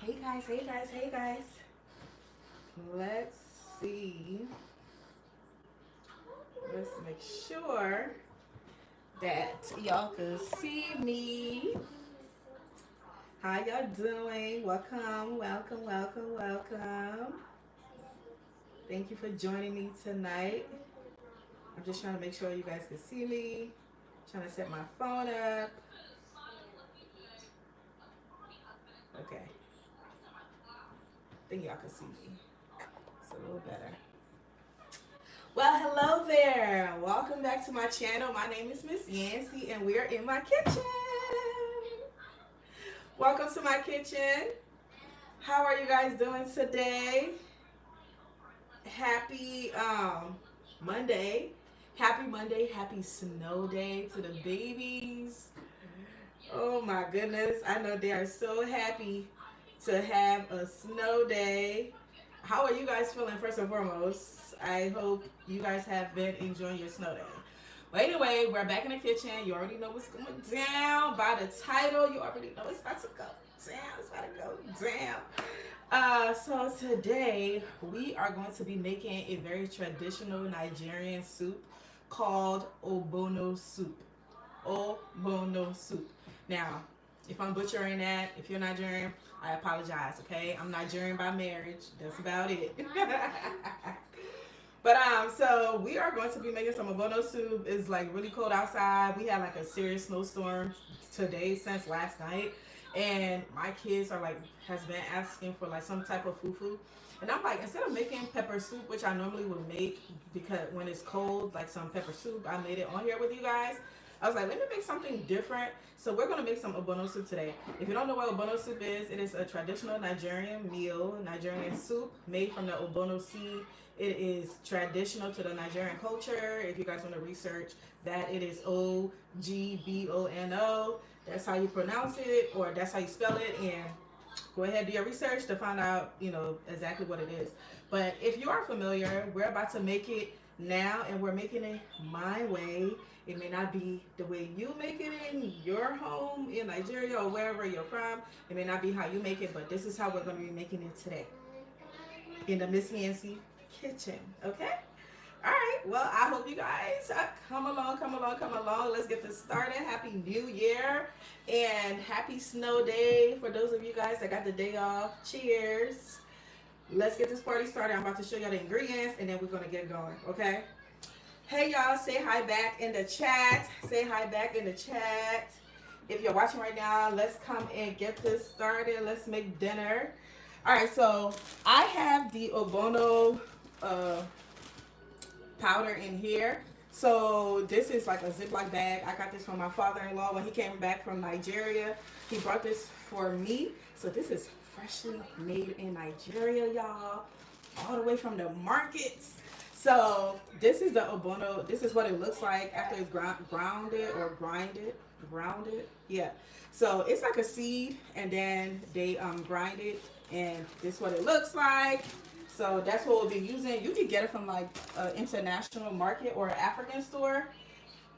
Hey guys, hey guys, hey guys. Let's see. Let's make sure that y'all can see me. How y'all doing? Welcome, welcome, welcome, welcome. Thank you for joining me tonight. I'm just trying to make sure you guys can see me. Trying to set my phone up. Okay. I think y'all can see me. It's a little better. Well, hello there. Welcome back to my channel. My name is Miss Yancy, and we're in my kitchen. Welcome to my kitchen. How are you guys doing today? Happy Monday. Happy Monday. Happy snow day to the babies. Oh my goodness. I know they are so happy to have a snow day. How are you guys feeling first and foremost? I hope you guys have been enjoying your snow day. But anyway, we're back in the kitchen. You already know what's going down. By the title, you already know it's about to go down. It's about to go down. So today we are going to be making a very traditional Nigerian soup called Ogbono soup. Ogbono soup. Now, if I'm butchering that, if you're Nigerian, I apologize, okay? I'm Nigerian by marriage. That's about it. But so we are going to be making some Ogbono soup. It's like really cold outside. We had like a serious snowstorm today since last night. And my kids are like has been asking for like some type of fufu. And I'm like, instead of making pepper soup, which I normally would make because when it's cold, like some pepper soup, I made it on here with you guys. I was like, let me make something different. So we're gonna make some Ogbono soup today. If you don't know what Ogbono soup is, it is a traditional Nigerian meal, Nigerian soup made from the Ogbono seed. It is traditional to the Nigerian culture. If you guys want to research that, it is Ogbono. That's how you pronounce it, or that's how you spell it, and go ahead and do your research to find out, exactly what it is. But if you are familiar, we're about to make it now, and we're making it my way. It may not be the way you make it in your home in Nigeria or wherever you're from. It may not be how you make it, but this is how we're going to be making it today in the Miss Nancy kitchen. Okay? All right. Well, I hope you guys come along, come along, come along. Let's get this started. Happy New Year and happy snow day for those of you guys that got the day off. Cheers. Let's get this party started. I'm about to show y'all the ingredients and then we're going to get going. Okay? Hey, y'all. Say hi back in the chat. Say hi back in the chat. If you're watching right now, let's come and get this started. Let's make dinner. All right. So I have the Ogbono powder in here. So this is like a Ziploc bag. I got this from my father-in-law when he came back from Nigeria. He brought this for me. So this is freshly made in Nigeria, y'all. All the way from the markets. So this is the Ogbono. This is what it looks like after it's grounded or grounded. Yeah. So it's like a seed and then they grind it and this is what it looks like. So that's what we'll be using. You can get it from like an international market or an African store.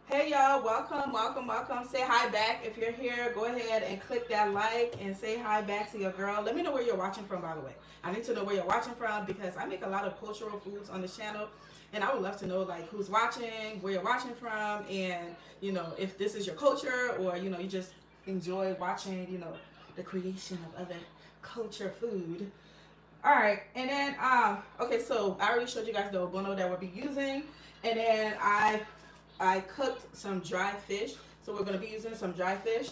Hey y'all, welcome, welcome, welcome. Say hi back if you're here. Go ahead and click that like and say hi back to your girl. Let me know where you're watching from, by the way. I need to know where you're watching from because I make a lot of cultural foods on this channel. And I would love to know like who's watching, where you're watching from, and if this is your culture or you just enjoy watching, the creation of other culture food. All right, and then okay, so I already showed you guys the Ogbono that we'll be using, and then I cooked some dry fish, so we're gonna be using some dry fish.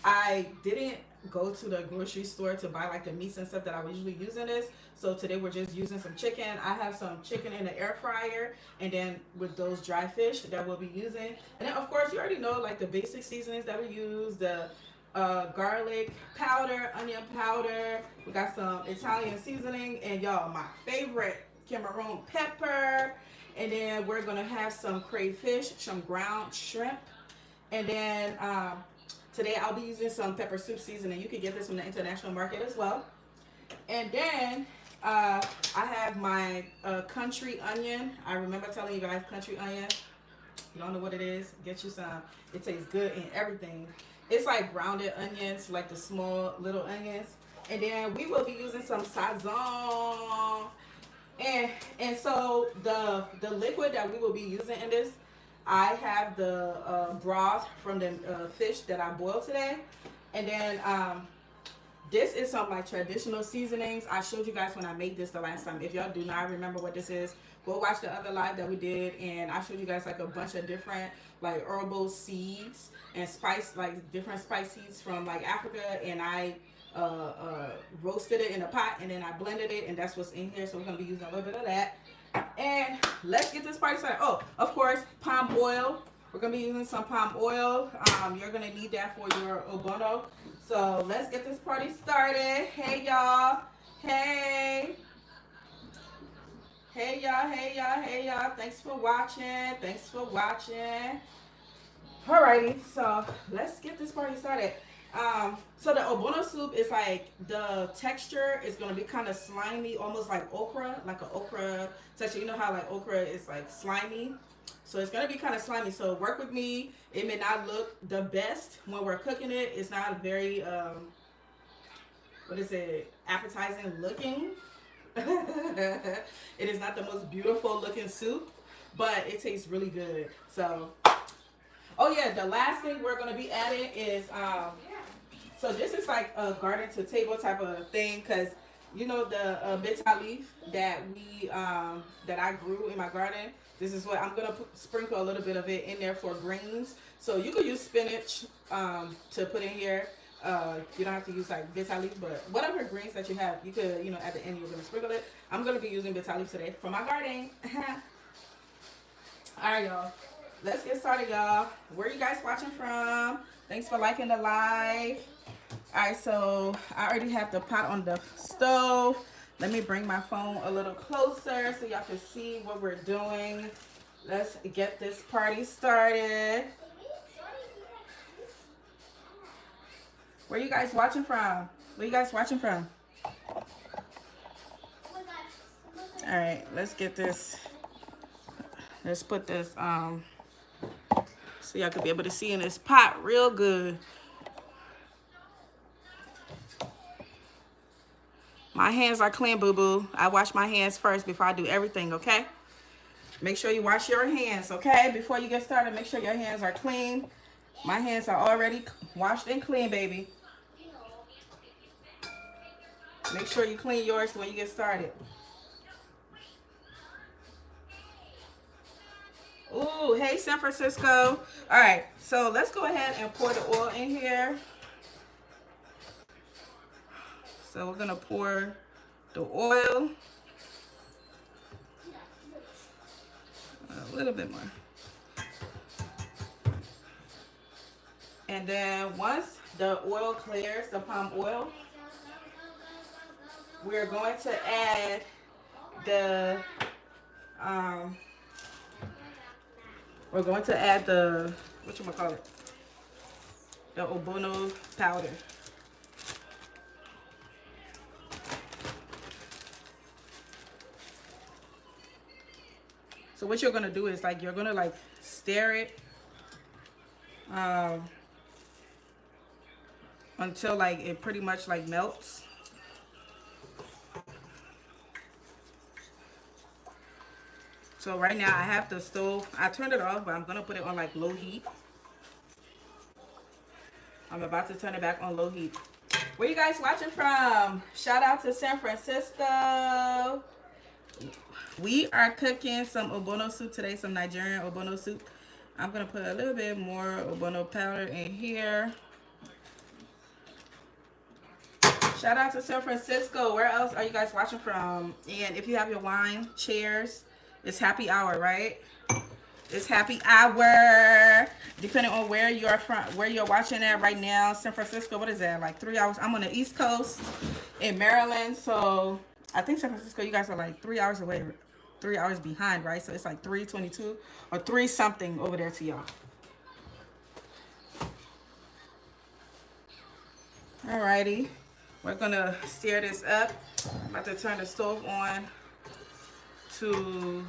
I didn't go to the grocery store to buy like the meats and stuff that I would usually use in this, so today we're just using some chicken. I have some chicken in the air fryer, and then with those dry fish that we'll be using, and then of course you already know like the basic seasonings that we use, the garlic powder, onion powder. We got some Italian seasoning, and y'all, my favorite, Cameroon pepper. And then we're gonna have some crayfish, some ground shrimp, and then today I'll be using some pepper soup seasoning. You can get this from the international market as well. And then I have my country onion. I remember telling you guys country onion. You don't know what it is? Get you some. It tastes good in everything. It's like grounded onions, like the small little onions. And then we will be using some sazon. And so the liquid that we will be using in this, I have the broth from the fish that I boiled today. And then this is some like traditional seasonings. I showed you guys when I made this the last time. If y'all do not remember what this is, go watch the other live that we did, and I showed you guys like a bunch of different like herbal seeds and spice, like different spice seeds from like Africa, and I roasted it in a pot and then I blended it, and that's what's in here. So we're gonna be using a little bit of that. And let's get this party started. Oh, of course, palm oil. We're gonna be using some palm oil. You're gonna need that for your ogbono. So let's get this party started. Hey y'all. Hey. Hey y'all, hey y'all, hey y'all. Thanks for watching. Thanks for watching. Alrighty, so let's get this party started. So the ogbono soup is like, the texture is gonna be kind of slimy, almost like okra, like an okra texture. You know how like okra is like slimy? So it's gonna be kind of slimy. So work with me. It may not look the best when we're cooking it. It's not very what is it, appetizing looking. It is not the most beautiful looking soup, but it tastes really good. So, oh yeah, the last thing we're gonna be adding is so this is like a garden to table type of thing, because you know the bitter leaf that we that I grew in my garden. This is what I'm gonna sprinkle a little bit of it in there for greens. So you could use spinach to put in here. You don't have to use like bitter leaf, but whatever greens that you have, you could, you know, at the end you're gonna sprinkle it. I'm gonna be using bitter leaf today for my garden. All right, y'all. Let's get started, y'all. Where you guys watching from? Thanks for liking the live. All right, so I already have the pot on the stove. Let me bring my phone a little closer so y'all can see what we're doing. Let's get this party started. Where you guys watching from? Where you guys watching from? All right, let's get this. Let's put this so y'all could be able to see in this pot real good. My hands are clean, boo-boo. I wash my hands first before I do everything, okay? Make sure you wash your hands, okay? Before you get started, make sure your hands are clean. My hands are already washed and clean, baby. Make sure you clean yours when you get started. Ooh, hey, San Francisco. All right, so let's go ahead and pour the oil in here. So we're gonna pour the oil. A little bit more. And then once the oil clears, the palm oil, we're going to add the whatchamacallit, the ogbono powder. So what you're gonna do is like, you're gonna like stir it until like it pretty much like melts. So right now I have the stove, I turned it off, but I'm gonna put it on like low heat. I'm about to turn it back on low heat. Where you guys watching from? Shout out to San Francisco. We are cooking some ogbono soup today, some Nigerian ogbono soup. I'm gonna put a little bit more ogbono powder in here. Shout out to San Francisco. Where else are you guys watching from? And if you have your wine, cheers. It's happy hour, right? It's happy hour. Depending on where you're from, where you're watching at right now. San Francisco, what is that? Like 3 hours. I'm on the East Coast in Maryland. So I think San Francisco, you guys are like 3 hours away, 3 hours behind, right? So it's like 3:22 or 3 something over there to y'all. Alrighty. We're gonna stir this up. I'm about to turn the stove on to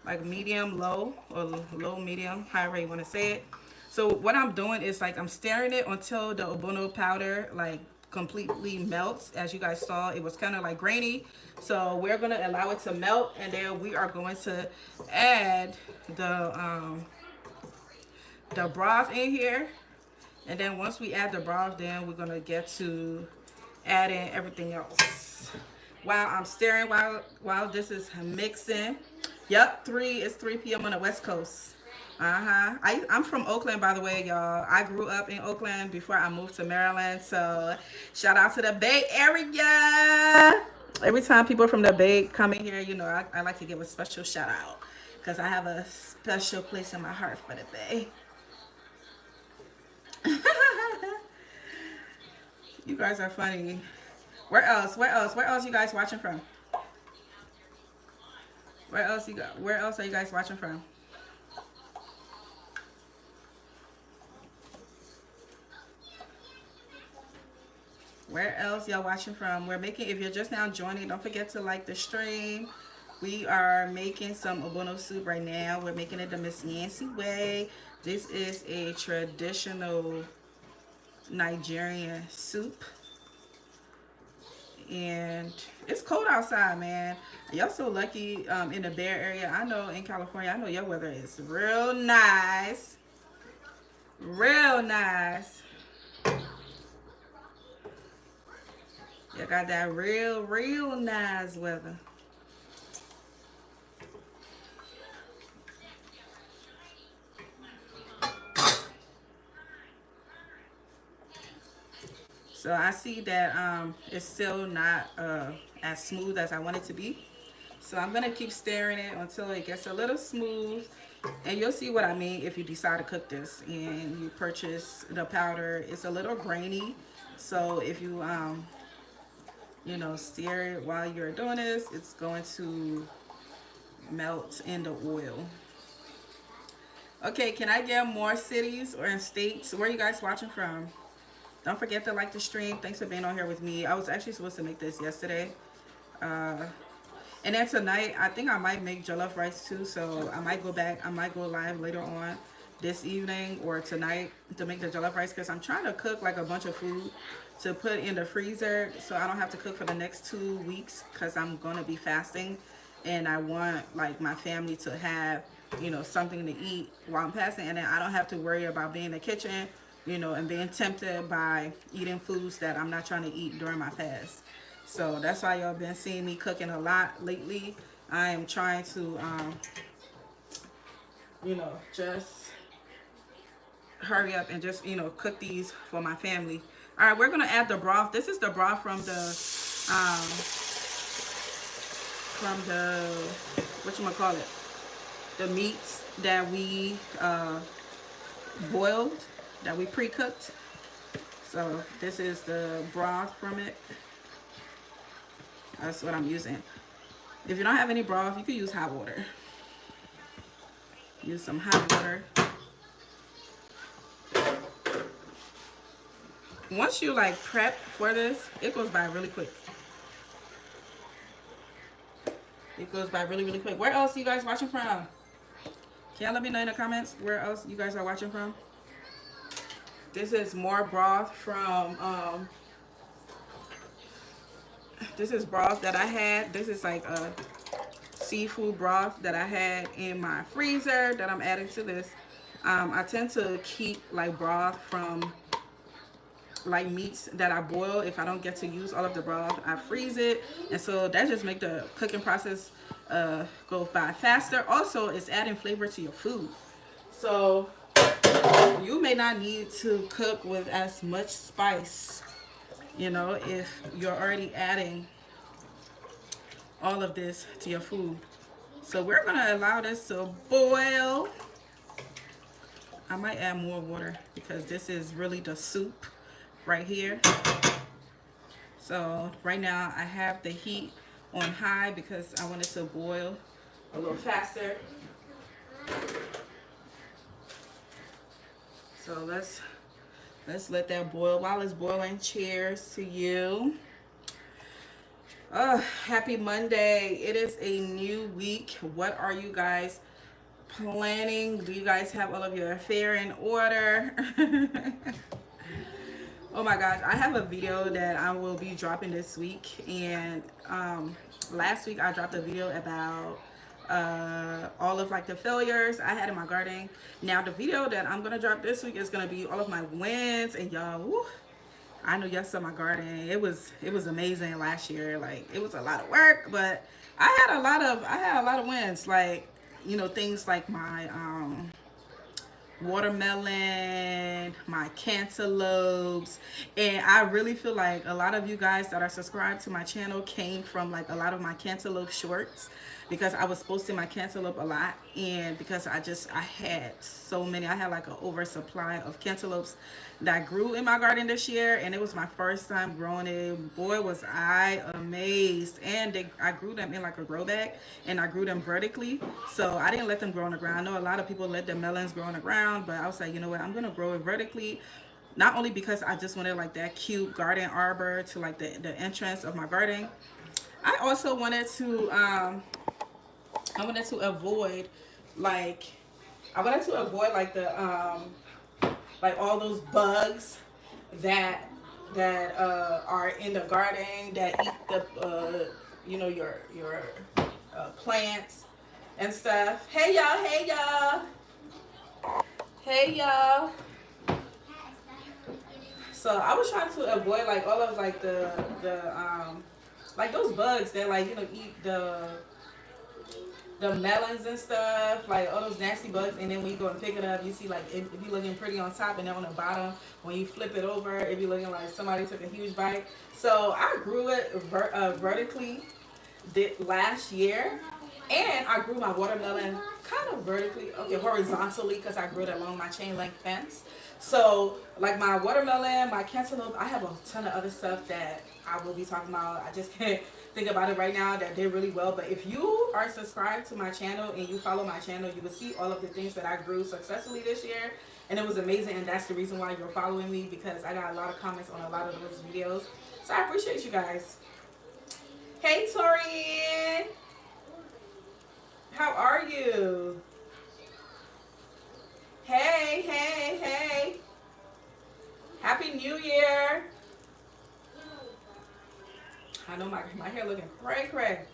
like medium low, or low medium, however you want to say it. So what I'm doing is like I'm stirring it until the ogbono powder like completely melts. As you guys saw, it was kind of like grainy. So we're going to allow it to melt, and then we are going to add the broth in here. And then once we add the broth, then we're going to get to adding everything else. While I'm stirring, while this is mixing. Yep, it's 3 p.m. on the West Coast. I'm from Oakland, by the way, y'all. I grew up in Oakland before I moved to Maryland. So shout out to the Bay Area. Every time people from the Bay come in here, you know, I like to give a special shout out because I have a special place in my heart for the Bay. You guys are funny. Where else you guys watching from? Where else are you guys watching from? Where else y'all watching from? We're making, if you're just now joining, don't forget to like the stream. We are making some Ogbono soup right now. We're making it the Miss Yancy way. This is a traditional Nigerian soup. And it's cold outside, man. Y'all so lucky in the Bay Area. I know in California, I know your weather is real nice. Real nice. You got that real nice weather. So I see that it's still not as smooth as I want it to be. So I'm going to keep stirring it until it gets a little smooth. And you'll see what I mean if you decide to cook this and you purchase the powder. It's a little grainy. So if you, you know, stir it while you're doing this, it's going to melt in the oil. Okay, can I get more cities or states? Where are you guys watching from? Don't forget to like the stream. Thanks for being on here with me. I was actually supposed to make this yesterday. And then tonight, I think I might make jollof rice too. So I might go back. I might go live later on this evening or tonight to make the jollof rice. Because I'm trying to cook like a bunch of food to put in the freezer. So I don't have to cook for the next 2 weeks. Because I'm going to be fasting. And I want like my family to have, you know, something to eat while I'm fasting. And then I don't have to worry about being in the kitchen, you know, and being tempted by eating foods that I'm not trying to eat during my fast. So that's why y'all been seeing me cooking a lot lately. I am trying to, you know, just hurry up and just, you know, cook these for my family. All right, we're going to add the broth. This is the broth from the the meats that we boiled, that we pre-cooked. So this is the broth from it. That's what I'm using. If you don't have any broth, you can use hot water. Use some hot water. Once you like prep for this, it goes by really quick. It goes by really quick. Where else are you guys watching from? Can y'all let me know in the comments where else you guys are watching from? This is more broth from, this is broth that I had. This is like a seafood broth that I had in my freezer that I'm adding to this. I tend to keep like broth from like meats that I boil. If I don't get to use all of the broth, I freeze it. And so that just make the cooking process go by faster. Also, it's adding flavor to your food. So you may not need to cook with as much spice, you know, if you're already adding all of this to your food. So we're gonna allow this to boil. I might add more water because this is really the soup right here. So right now I have the heat on high because I want it to boil a little faster. So let's let that boil. While it's boiling, cheers to you. Oh, happy Monday. It is a new week. What are you guys planning? Do you guys have all of your affair in order? Oh my gosh, I have a video that I will be dropping this week, and last week I dropped a video about all of like the failures I had in my garden. Now the video that I'm gonna drop this week is gonna be all of my wins, and y'all, woo, I know y'all saw my garden. It was amazing last year. Like it was a lot of work, but I had a lot of wins. Like things like my watermelon, my cantaloupes, and I really feel like a lot of you guys that are subscribed to my channel came from like a lot of my cantaloupe shorts because I was posting my cantaloupe a lot, and because I had so many. I had like an oversupply of cantaloupes that grew in my garden this year, and it was my first time growing it. Boy, was I amazed. And I grew them in like a grow bag, and I grew them vertically, so I didn't let them grow on the ground. I know a lot of people let their melons grow on the ground, but I was like, you know what, I'm gonna grow it vertically, not only because I just wanted like that cute garden arbor to like the entrance of my garden. I also wanted to avoid like the like all those bugs that are in the garden that eat the your plants and stuff. Hey y'all, hey y'all, hey y'all. So I was trying to avoid like all of like the like those bugs that like eat the melons and stuff, like all those nasty bugs. And then when you go and pick it up, you see like it be looking pretty on top, and then on the bottom when you flip it over, it be looking like somebody took a huge bite. So I grew it vertically last year, and I grew my watermelon kind of vertically, okay, horizontally, because I grew it along my chain link fence. So like my watermelon, my cantaloupe, I have a ton of other stuff that I will be talking about. I just can't think about it right now that did really well. But if you are subscribed to my channel and you follow my channel, you will see all of the things that I grew successfully this year, and it was amazing. And that's the reason why you're following me, because I got a lot of comments on a lot of those videos. So I appreciate you guys. Hey Torian, how are you? Hey, hey, hey. Happy New Year. I know my hair looking cray.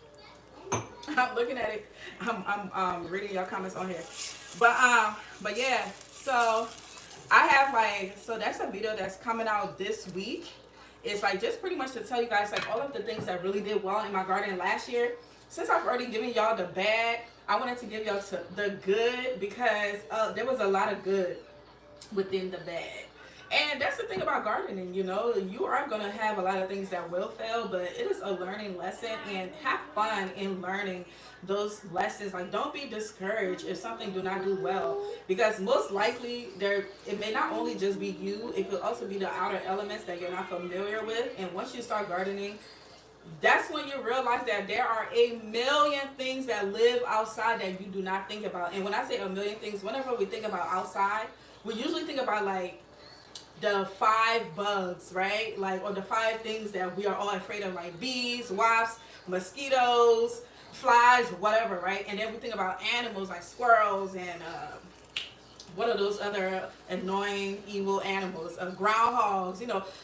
I'm looking at it. I'm reading your comments on here. But yeah, so I have like, so that's a video that's coming out this week. It's like just pretty much to tell you guys like all of the things that really did well in my garden last year. Since I've already given y'all the bad, I wanted to give y'all the good, because there was a lot of good within the bad. And that's the thing about gardening, you are going to have a lot of things that will fail, but it is a learning lesson, and have fun in learning those lessons. Like, don't be discouraged if something do not do well, because most likely it may not only just be you, it could also be the outer elements that you're not familiar with. And once you start gardening, that's when you realize that there are a million things that live outside that you do not think about. And when I say a million things, whenever we think about outside, we usually think about like the 5 bugs, right? Like, or the 5 things that we are all afraid of, like bees, wasps, mosquitoes, flies, whatever, right? And then we think about animals like squirrels and what are those other annoying evil animals, groundhogs,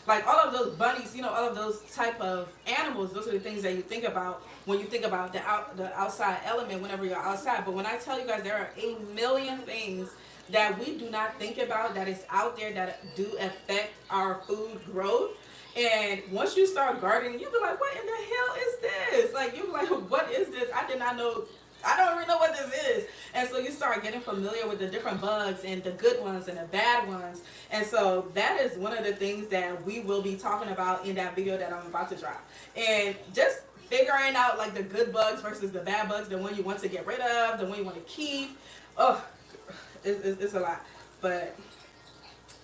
like all of those bunnies, all of those type of animals. Those are the things that you think about when you think about the outside element whenever you're outside. But when I tell you guys there are a million things that we do not think about that is out there that do affect our food growth. And once you start gardening, you'll be like, what in the hell is this? Like, you'll be like, what is this? I did not know. I don't even know what this is. And so you start getting familiar with the different bugs and the good ones and the bad ones. And so that is one of the things that we will be talking about in that video that I'm about to drop. And just figuring out like the good bugs versus the bad bugs, the one you want to get rid of, the one you want to keep. Oh, it's a lot. But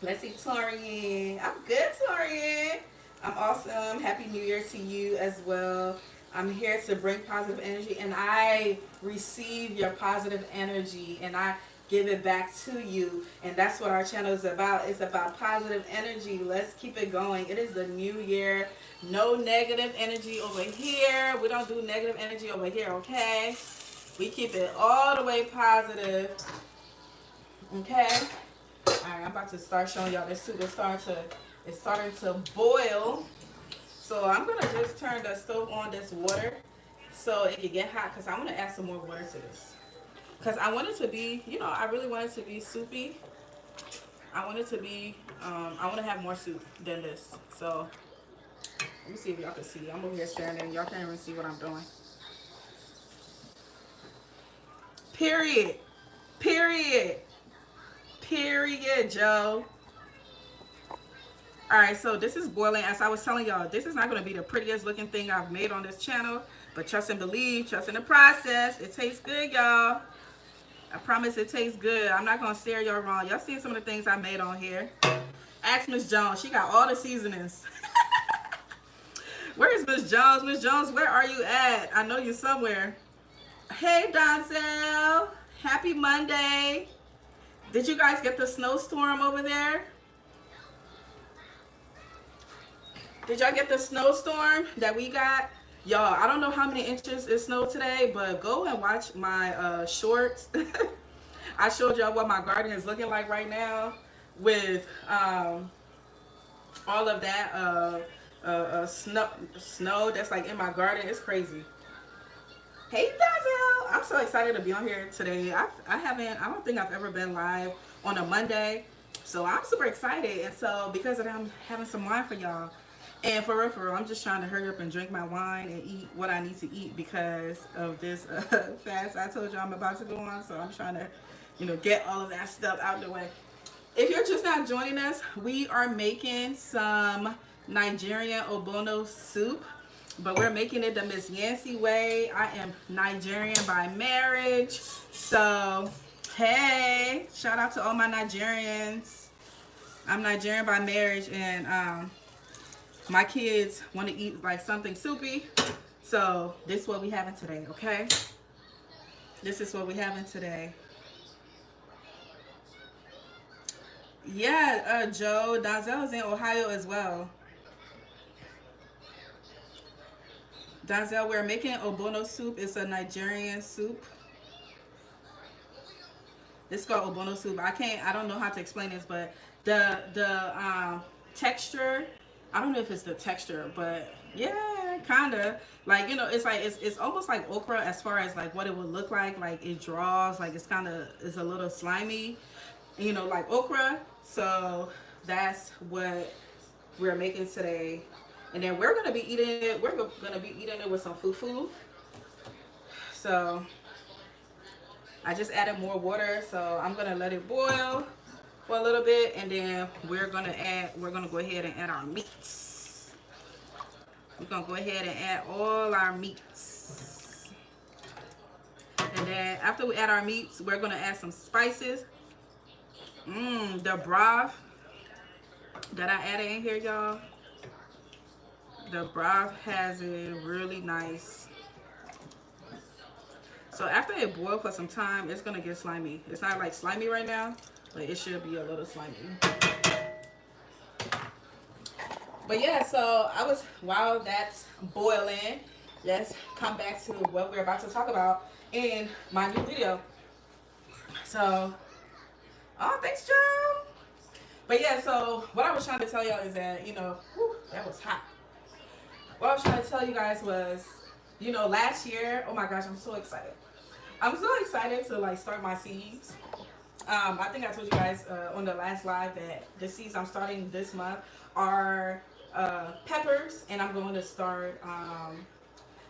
let's see, Torian. I'm good, Torian. I'm awesome. Happy New Year to you as well. I'm here to bring positive energy, and I receive your positive energy, and I give it back to you. And that's what our channel is about. It's about positive energy. Let's keep it going. It is the new year. No negative energy over here. We don't do negative energy over here, okay? We keep it all the way positive. Okay? Alright, I'm about to start showing y'all this soup. It's starting to boil. So I'm gonna just turn the stove on this water so it can get hot because I want to add some more water to this. Because I want it to be, you know, I really want it to be soupy. I want it to be, I want to have more soup than this. So let me see if y'all can see. I'm over here staring and y'all can't even see what I'm doing. Period. Period. Period, Joe. Alright, so this is boiling. As I was telling y'all, this is not going to be the prettiest looking thing I've made on this channel. But trust and believe, trust in the process. It tastes good, y'all. I promise it tastes good. I'm not going to steer y'all wrong. Y'all seen some of the things I made on here. Ask Miss Jones. She got all the seasonings. Where is Miss Jones? Miss Jones, where are you at? I know you're somewhere. Hey, Donzel. Happy Monday. Did you guys get the snowstorm over there? Did y'all get the snowstorm that we got? Y'all, I don't know how many inches it snowed today, but go and watch my shorts. I showed y'all what my garden is looking like right now with all of that snow that's like in my garden. It's crazy. Hey, Dazzle! I'm so excited to be on here today. I don't think I've ever been live on a Monday, so I'm super excited. And so because of that, I'm having some wine for y'all. And for real, I'm just trying to hurry up and drink my wine and eat what I need to eat because of this fast I told you I'm about to go on. So I'm trying to, you know, get all of that stuff out of the way. If you're just not joining us, we are making some Nigerian Ogbono soup, but we're making it the Miss Yancy way. I am Nigerian by marriage. So, hey, shout out to all my Nigerians. I'm Nigerian by marriage, and my kids want to eat like something soupy, so this is what we having today, okay? This is what we having today. Yeah, Joe, Donzel is in Ohio as well. Donzel, we're making Ogbono soup. It's a Nigerian soup. This is called Ogbono soup. I don't know how to explain this, but the texture, I don't know if it's the texture, but yeah, kinda. Like, you know, it's like it's almost like okra as far as like what it would look like. Like it draws, like it's a little slimy, you know, like okra. So that's what we're making today. And then we're gonna be eating it. We're gonna be eating it with some fufu. So I just added more water, so I'm gonna let it boil for a little bit, and then we're gonna go ahead and add our meats. We're gonna go ahead and add all our meats. And then after we add our meats, we're gonna add some spices. The broth that I added in here, y'all. The broth has it really nice. So after it boils for some time, it's gonna get slimy. It's not like slimy right now, but it should be a little slimy. But yeah, so while that's boiling, let's come back to what we're about to talk about in my new video. So, oh, thanks, Joe. But yeah, so what I was trying to tell y'all is that, you know, that was hot. What I was trying to tell you guys was, you know, last year, oh my gosh, I'm so excited. I'm so excited to like start my seeds. I think I told you guys on the last live that the seeds I'm starting this month are peppers, and I'm going to start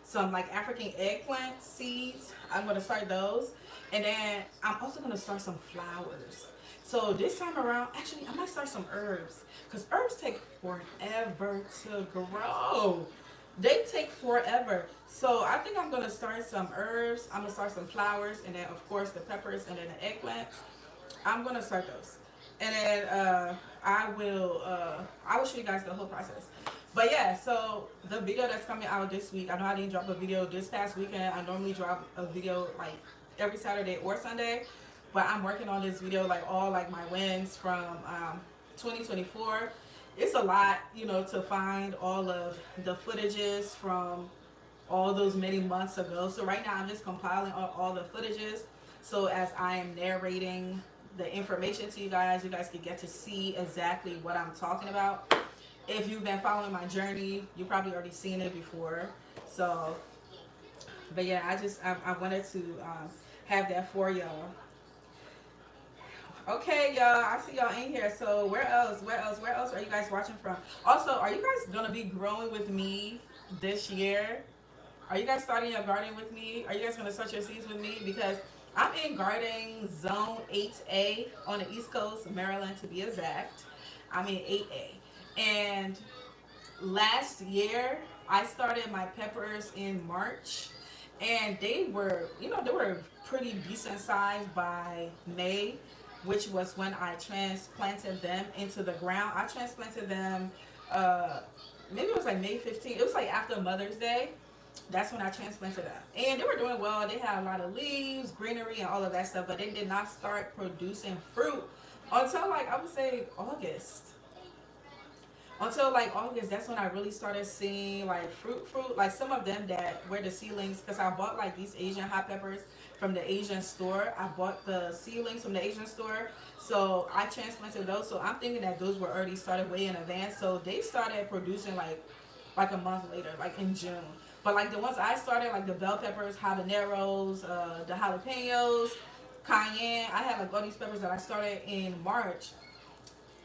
some like African eggplant seeds. I'm going to start those, and then I'm also going to start some flowers. So this time around, actually, I might start some herbs, because herbs take forever to grow. They take forever. So I think I'm going to start some herbs. I'm going to start some flowers, and then of course the peppers, and then the eggplants. I'm going to start those. And then I will show you guys the whole process. But yeah, so the video that's coming out this week, I know I didn't drop a video this past weekend. I normally drop a video like every Saturday or Sunday. But I'm working on this video, like all like my wins from 2024. It's a lot, you know, to find all of the footages from all those many months ago. So right now I'm just compiling all the footages. So as I am narrating the information to you guys can get to see exactly what I'm talking about. If you've been following my journey, you probably already seen it before. So, but yeah, I wanted to have that for y'all. Okay, y'all, I see y'all in here. So where else? Where else are you guys watching from? Also, are you guys gonna be growing with me this year? Are you guys starting your garden with me? Are you guys gonna start your seeds with me? Because I'm in gardening zone 8A on the East Coast, Maryland to be exact. I'm in 8A. And last year I started my peppers in March, and they were pretty decent size by May, which was when I transplanted them into the ground. I transplanted them uh maybe it was like May 15th. It was like after Mother's Day. That's when I transplanted them. And they were doing well. They had a lot of leaves, greenery, and all of that stuff, but they did not start producing fruit until like I would say August. Until like August, that's when I really started seeing like fruit. Like some of them that were the seedlings, because I bought like these Asian hot peppers from the Asian store. I bought the seedlings from the Asian store, so I transplanted those. So I'm thinking that those were already started way in advance. So they started producing like a month later, like in June. But like the ones I started, like the bell peppers, habaneros, the jalapenos, cayenne. I had like all these peppers that I started in March.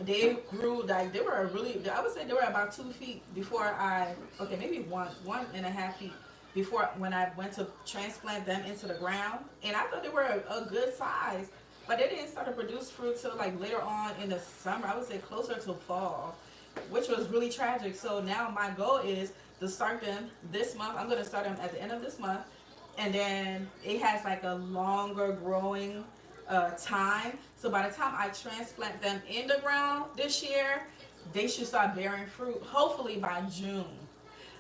They grew like they were really. I would say they were about 2 feet before I. Okay, maybe 1.5 feet before when I went to transplant them into the ground, and I thought they were a good size, but they didn't start to produce fruit till like later on in the summer. I would say closer to fall, which was really tragic. So now my goal is to start them this month. I'm gonna start them at the end of this month, and then it has like a longer growing time. So by the time I transplant them in the ground this year, they should start bearing fruit. Hopefully by June.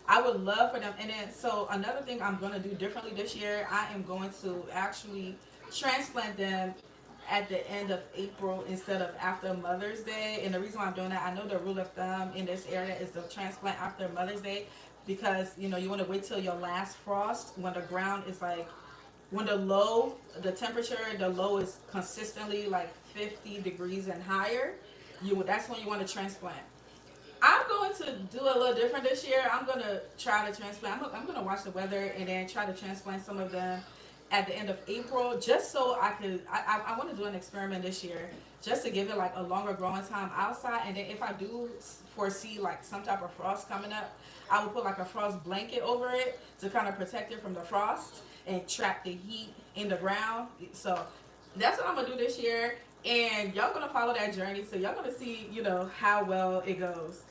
I would love for them. And then so another thing I'm gonna do differently this year, I am going to actually transplant them at the end of April instead of after Mother's Day. And the reason why I'm doing that, I know the rule of thumb in this area is to transplant after Mother's Day because you know you want to wait till your last frost when the ground is like when the temperature, the low is consistently like 50 degrees and higher. That's when you want to transplant. I'm going to do a little different this year. I'm going to try to transplant. I'm going to watch the weather and then try to transplant some of them at the end of April, just so I could. I want to do an experiment this year, just to give it like a longer growing time outside. And then if I do foresee like some type of frost coming up, I would put like a frost blanket over it to kind of protect it from the frost and trap the heat in the ground. So that's what I'm gonna do this year, and y'all gonna follow that journey. So y'all gonna see, how well it goes.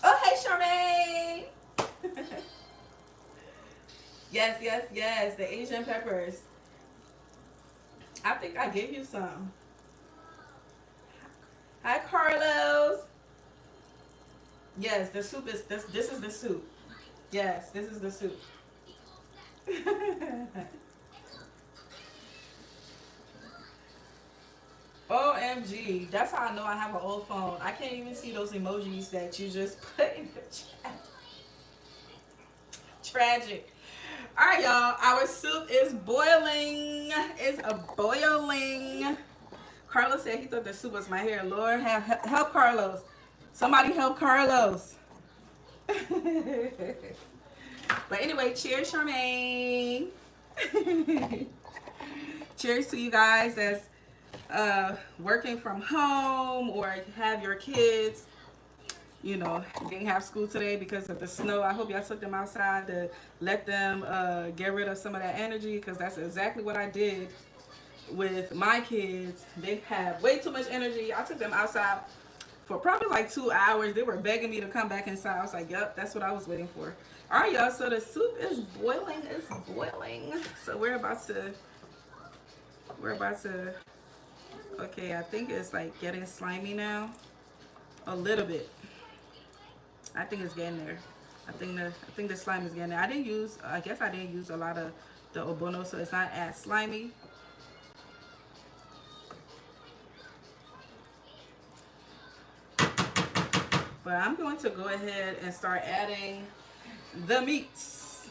Oh, hey, Charmaine. Yes, the Asian peppers. I think I gave you some. Hi, Carlos. Yes, the soup is this. This is the soup. Yes, this is the soup. OMG. That's how I know I have an old phone. I can't even see those emojis that you just put in the chat. Tragic. Alright, y'all. Our soup is boiling. It's a boiling. Carlos said he thought the soup was my hair. Lord, help Carlos. Somebody help Carlos. But anyway, cheers, Charmaine. Cheers to you guys that's working from home or have your kids, didn't have school today because of the snow. I hope y'all took them outside to let them get rid of some of that energy, because that's exactly what I did with my kids. They have way too much energy. I took them outside for probably like 2 hours. They were begging me to come back inside. I was like, yep, that's what I was waiting for. All right, y'all, so the soup is boiling. It's boiling. So we're about to, okay, I think it's like getting slimy now. A little bit. I think it's getting there. I think the slime is getting there. I guess I didn't use a lot of the Ogbono, so it's not as slimy. But I'm going to go ahead and start adding the meats.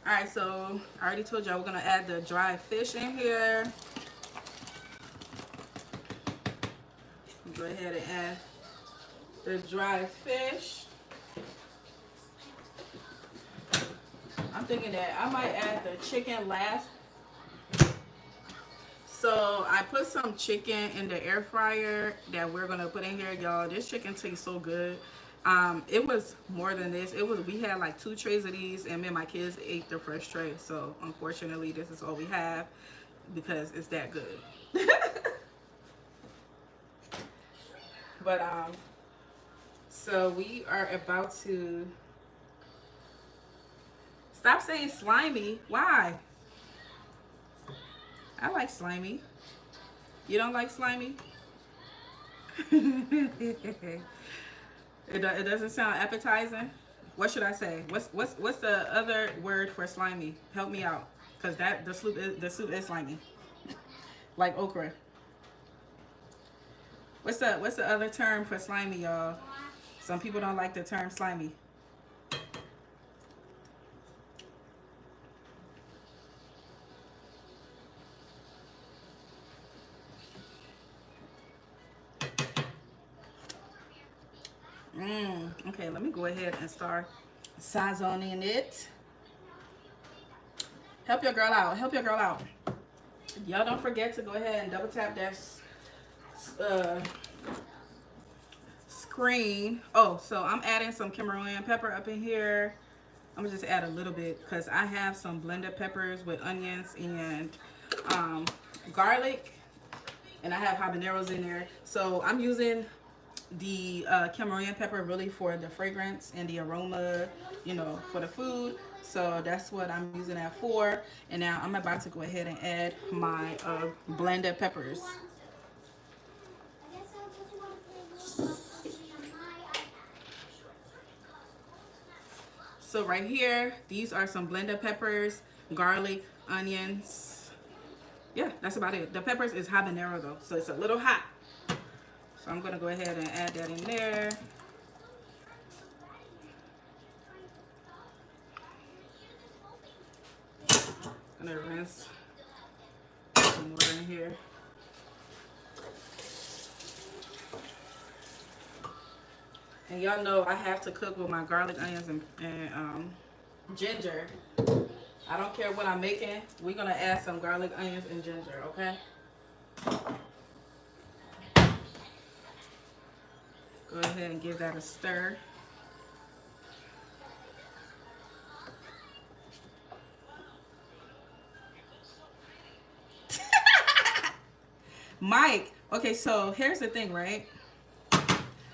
All right, so I already told y'all we're gonna add the dried fish in here. Go ahead and add the dried fish. I'm thinking that I might add the chicken last. So I put some chicken in the air fryer that we're gonna put in here, y'all. This chicken tastes so good. It was more than this. We had like 2 trays of these, and me and my kids ate the fresh tray. So unfortunately, this is all we have because it's that good. But so we are about to stop saying slimy. Why? I like slimy. You don't like slimy? It doesn't sound appetizing. What should I say? What's the other word for slimy? Help me out, cause the soup is slimy, like okra. What's the other term for slimy, y'all? Some people don't like the term slimy. Okay, let me go ahead and start seasoning it. Help your girl out. Help your girl out. Y'all don't forget to go ahead and double tap that screen. Oh, so I'm adding some Cameroon pepper up in here. I'm gonna just add a little bit because I have some blended peppers with onions and garlic, and I have habaneros in there. So I'm using the Cameroon pepper really for the fragrance and the aroma, you know, for the food. So that's what I'm using that for. And now I'm about to go ahead and add my blended peppers. So right here, these are some blended peppers, garlic, onions. Yeah, that's about it. The peppers is habanero though, so it's a little hot. So I'm gonna go ahead and add that in there. I'm gonna rinse some water in here. And y'all know I have to cook with my garlic, onions, and ginger. I don't care what I'm making. We're gonna add some garlic, onions, and ginger, okay? Go ahead and give that a stir. Mike, okay, so here's the thing, right?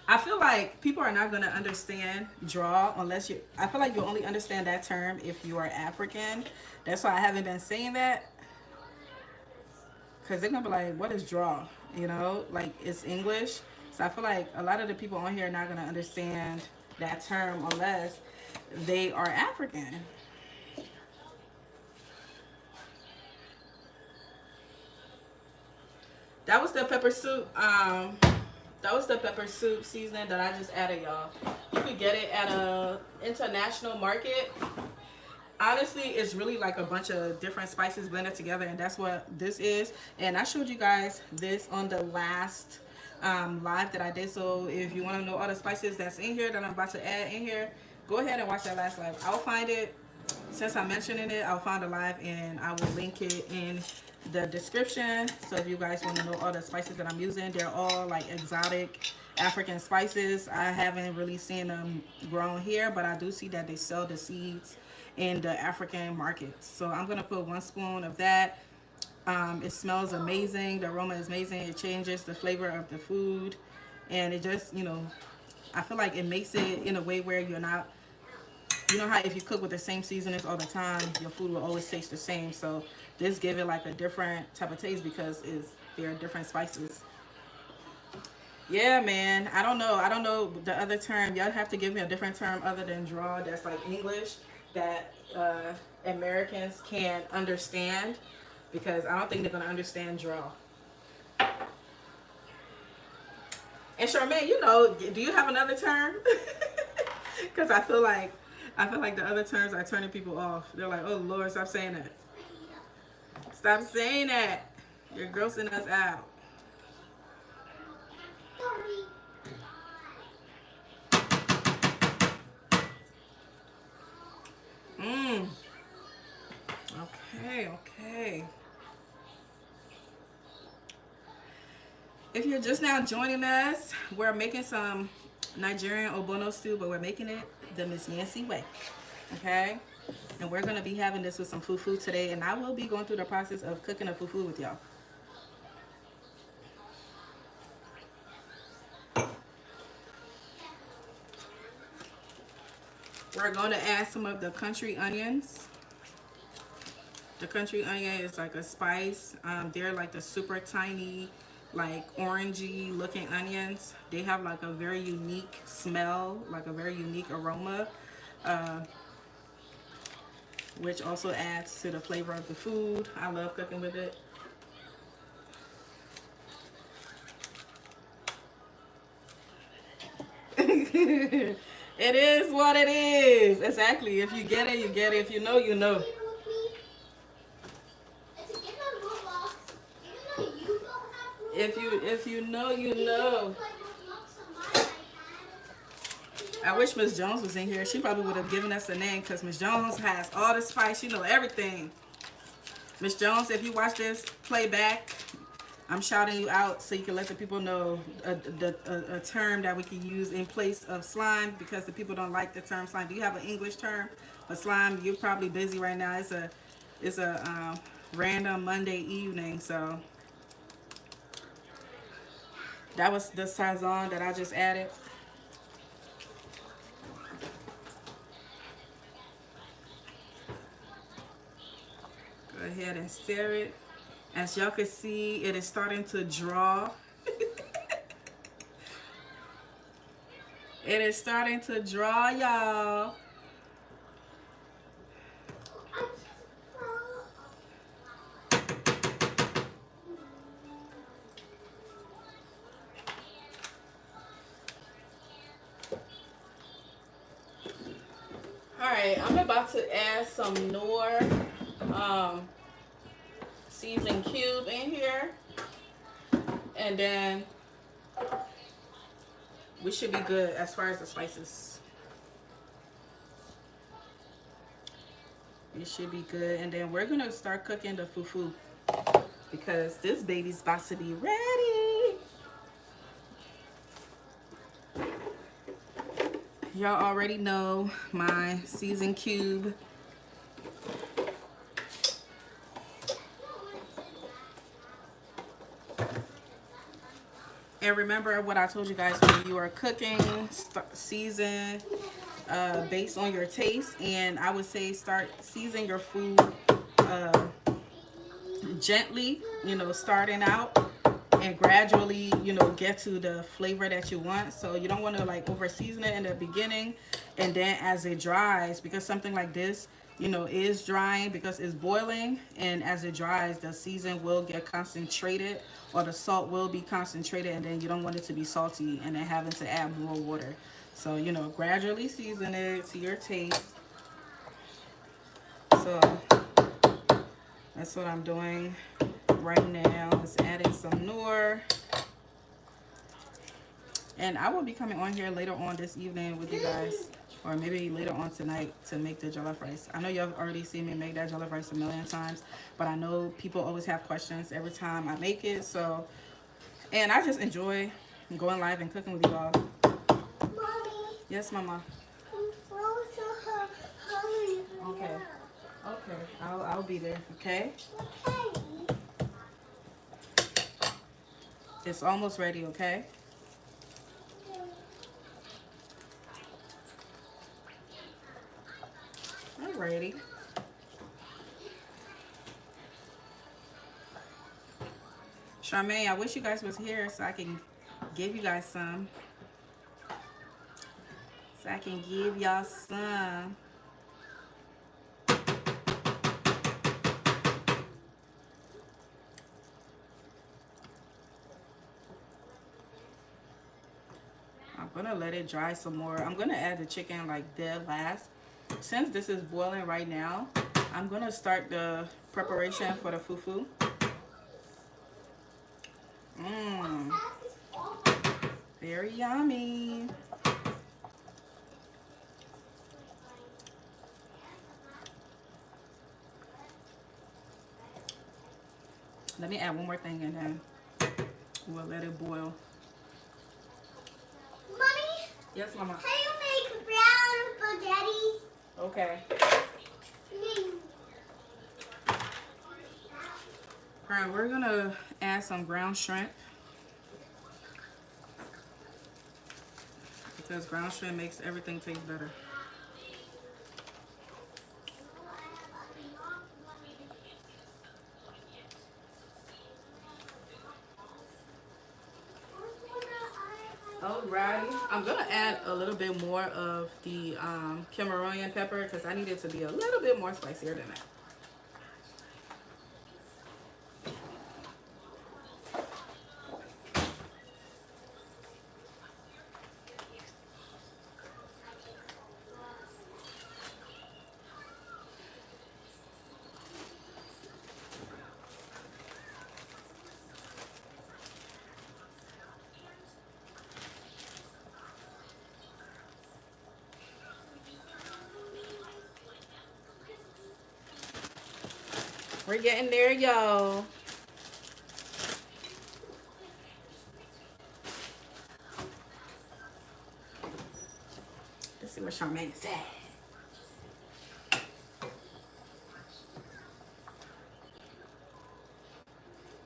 I feel like people are not going to understand draw unless you, I feel like you'll only understand that term if you are African. That's why I haven't been saying that. Because they're going to be like, what is draw? You know, like it's English. So I feel like a lot of the people on here are not going to understand that term unless they are African. That was the pepper soup. That was the pepper soup seasoning that I just added, y'all. You could get it at a international market. Honestly, it's really like a bunch of different spices blended together, and that's what this is. And I showed you guys this on the last live that I did. So if you want to know all the spices that's in here that I'm about to add in here, go ahead and watch that last live. I'll find it, since I'm mentioning it, I'll find the live and I will link it in the description. So if you guys want to know all the spices that I'm using, they're all like exotic African spices. I haven't really seen them grown here, but I do see that they sell the seeds in the African markets. So I'm gonna put 1 spoon of that. It smells amazing. The aroma is amazing. It changes the flavor of the food, and it just, you know, I feel like it makes it in a way where you're not, you know how if you cook with the same seasonings all the time, your food will always taste the same. So this give it like a different type of taste because there are different spices. Yeah, man. I don't know the other term. Y'all have to give me a different term other than draw that's like English that Americans can understand, because I don't think they're gonna understand draw. And Charmaine, you know, do you have another term? Because I feel like I feel like the other terms are turning people off. They're like, oh Lord, stop saying that. Stop saying that. You're grossing us out. Mmm. Okay, okay. If you're just now joining us, we're making some Nigerian Ogbono stew, but we're making it the Miss Nancy way. Okay? And we're going to be having this with some fufu today, and I will be going through the process of cooking a fufu with y'all. We're going to add some of the country onions. The country onion is like a spice. They're like the super tiny, like orangey looking onions. They have like a very unique smell, like a very unique aroma, which also adds to the flavor of the food. I love cooking with it. It is what it is. Exactly. If you get it, you get it. If you know, you know. If you know, you know. I wish Miss Jones was in here. She probably would have given us a name because Miss Jones has all the spice. She know everything. Miss Jones, if you watch this playback, I'm shouting you out so you can let the people know a term that we can use in place of slime, because the people don't like the term slime. Do you have an English term for slime? You're probably busy right now. It's a random Monday evening, so that was the sazon that I just added. Go ahead and stir it. As y'all can see, it is starting to draw. It is starting to draw, y'all. Alright, I'm about to add some Knorr seasoned cube in here. And then we should be good as far as the spices. We should be good. And then we're going to start cooking the fufu, because this baby's about to be ready. Y'all already know my seasoned cube. And remember what I told you guys, when you are cooking, season based on your taste. And I would say start seasoning your food gently, you know, starting out, and gradually, you know, get to the flavor that you want. So you don't want to like over season it in the beginning, and then as it dries, because something like this, you know, is drying because it's boiling, and as it dries, the season will get concentrated, or the salt will be concentrated, and then you don't want it to be salty and then having to add more water. So, you know, gradually season it to your taste. So that's what I'm doing right now, is adding some Knorr. And I will be coming on here later on this evening with you guys, or maybe later on tonight, to make the jollof rice. I know y'all have already seen me make that jollof rice a million times, but I know people always have questions every time I make it. So, and I just enjoy going live and cooking with you all. Mommy. Yes, Mama. Okay. Okay. I'll be there. Okay. Okay. It's almost ready. Okay. Alrighty. Charmaine, I wish you guys was here so I can give you guys some. So I can give y'all some. I'm gonna let it dry some more. I'm gonna add the chicken like dead last, since this is boiling right now, I'm gonna start the preparation for the fufu. Mmm, very yummy. Let me add one more thing and then we'll let it boil. Mommy? Yes, Mama. How you make brown spaghetti? Okay. Alright, we're gonna add some ground shrimp because ground shrimp makes everything taste better. Alrighty, I'm gonna add a little bit more of the Cameroonian pepper because I need it to be a little bit more spicier than that. We're getting there, y'all. Let's see what Charmaine said.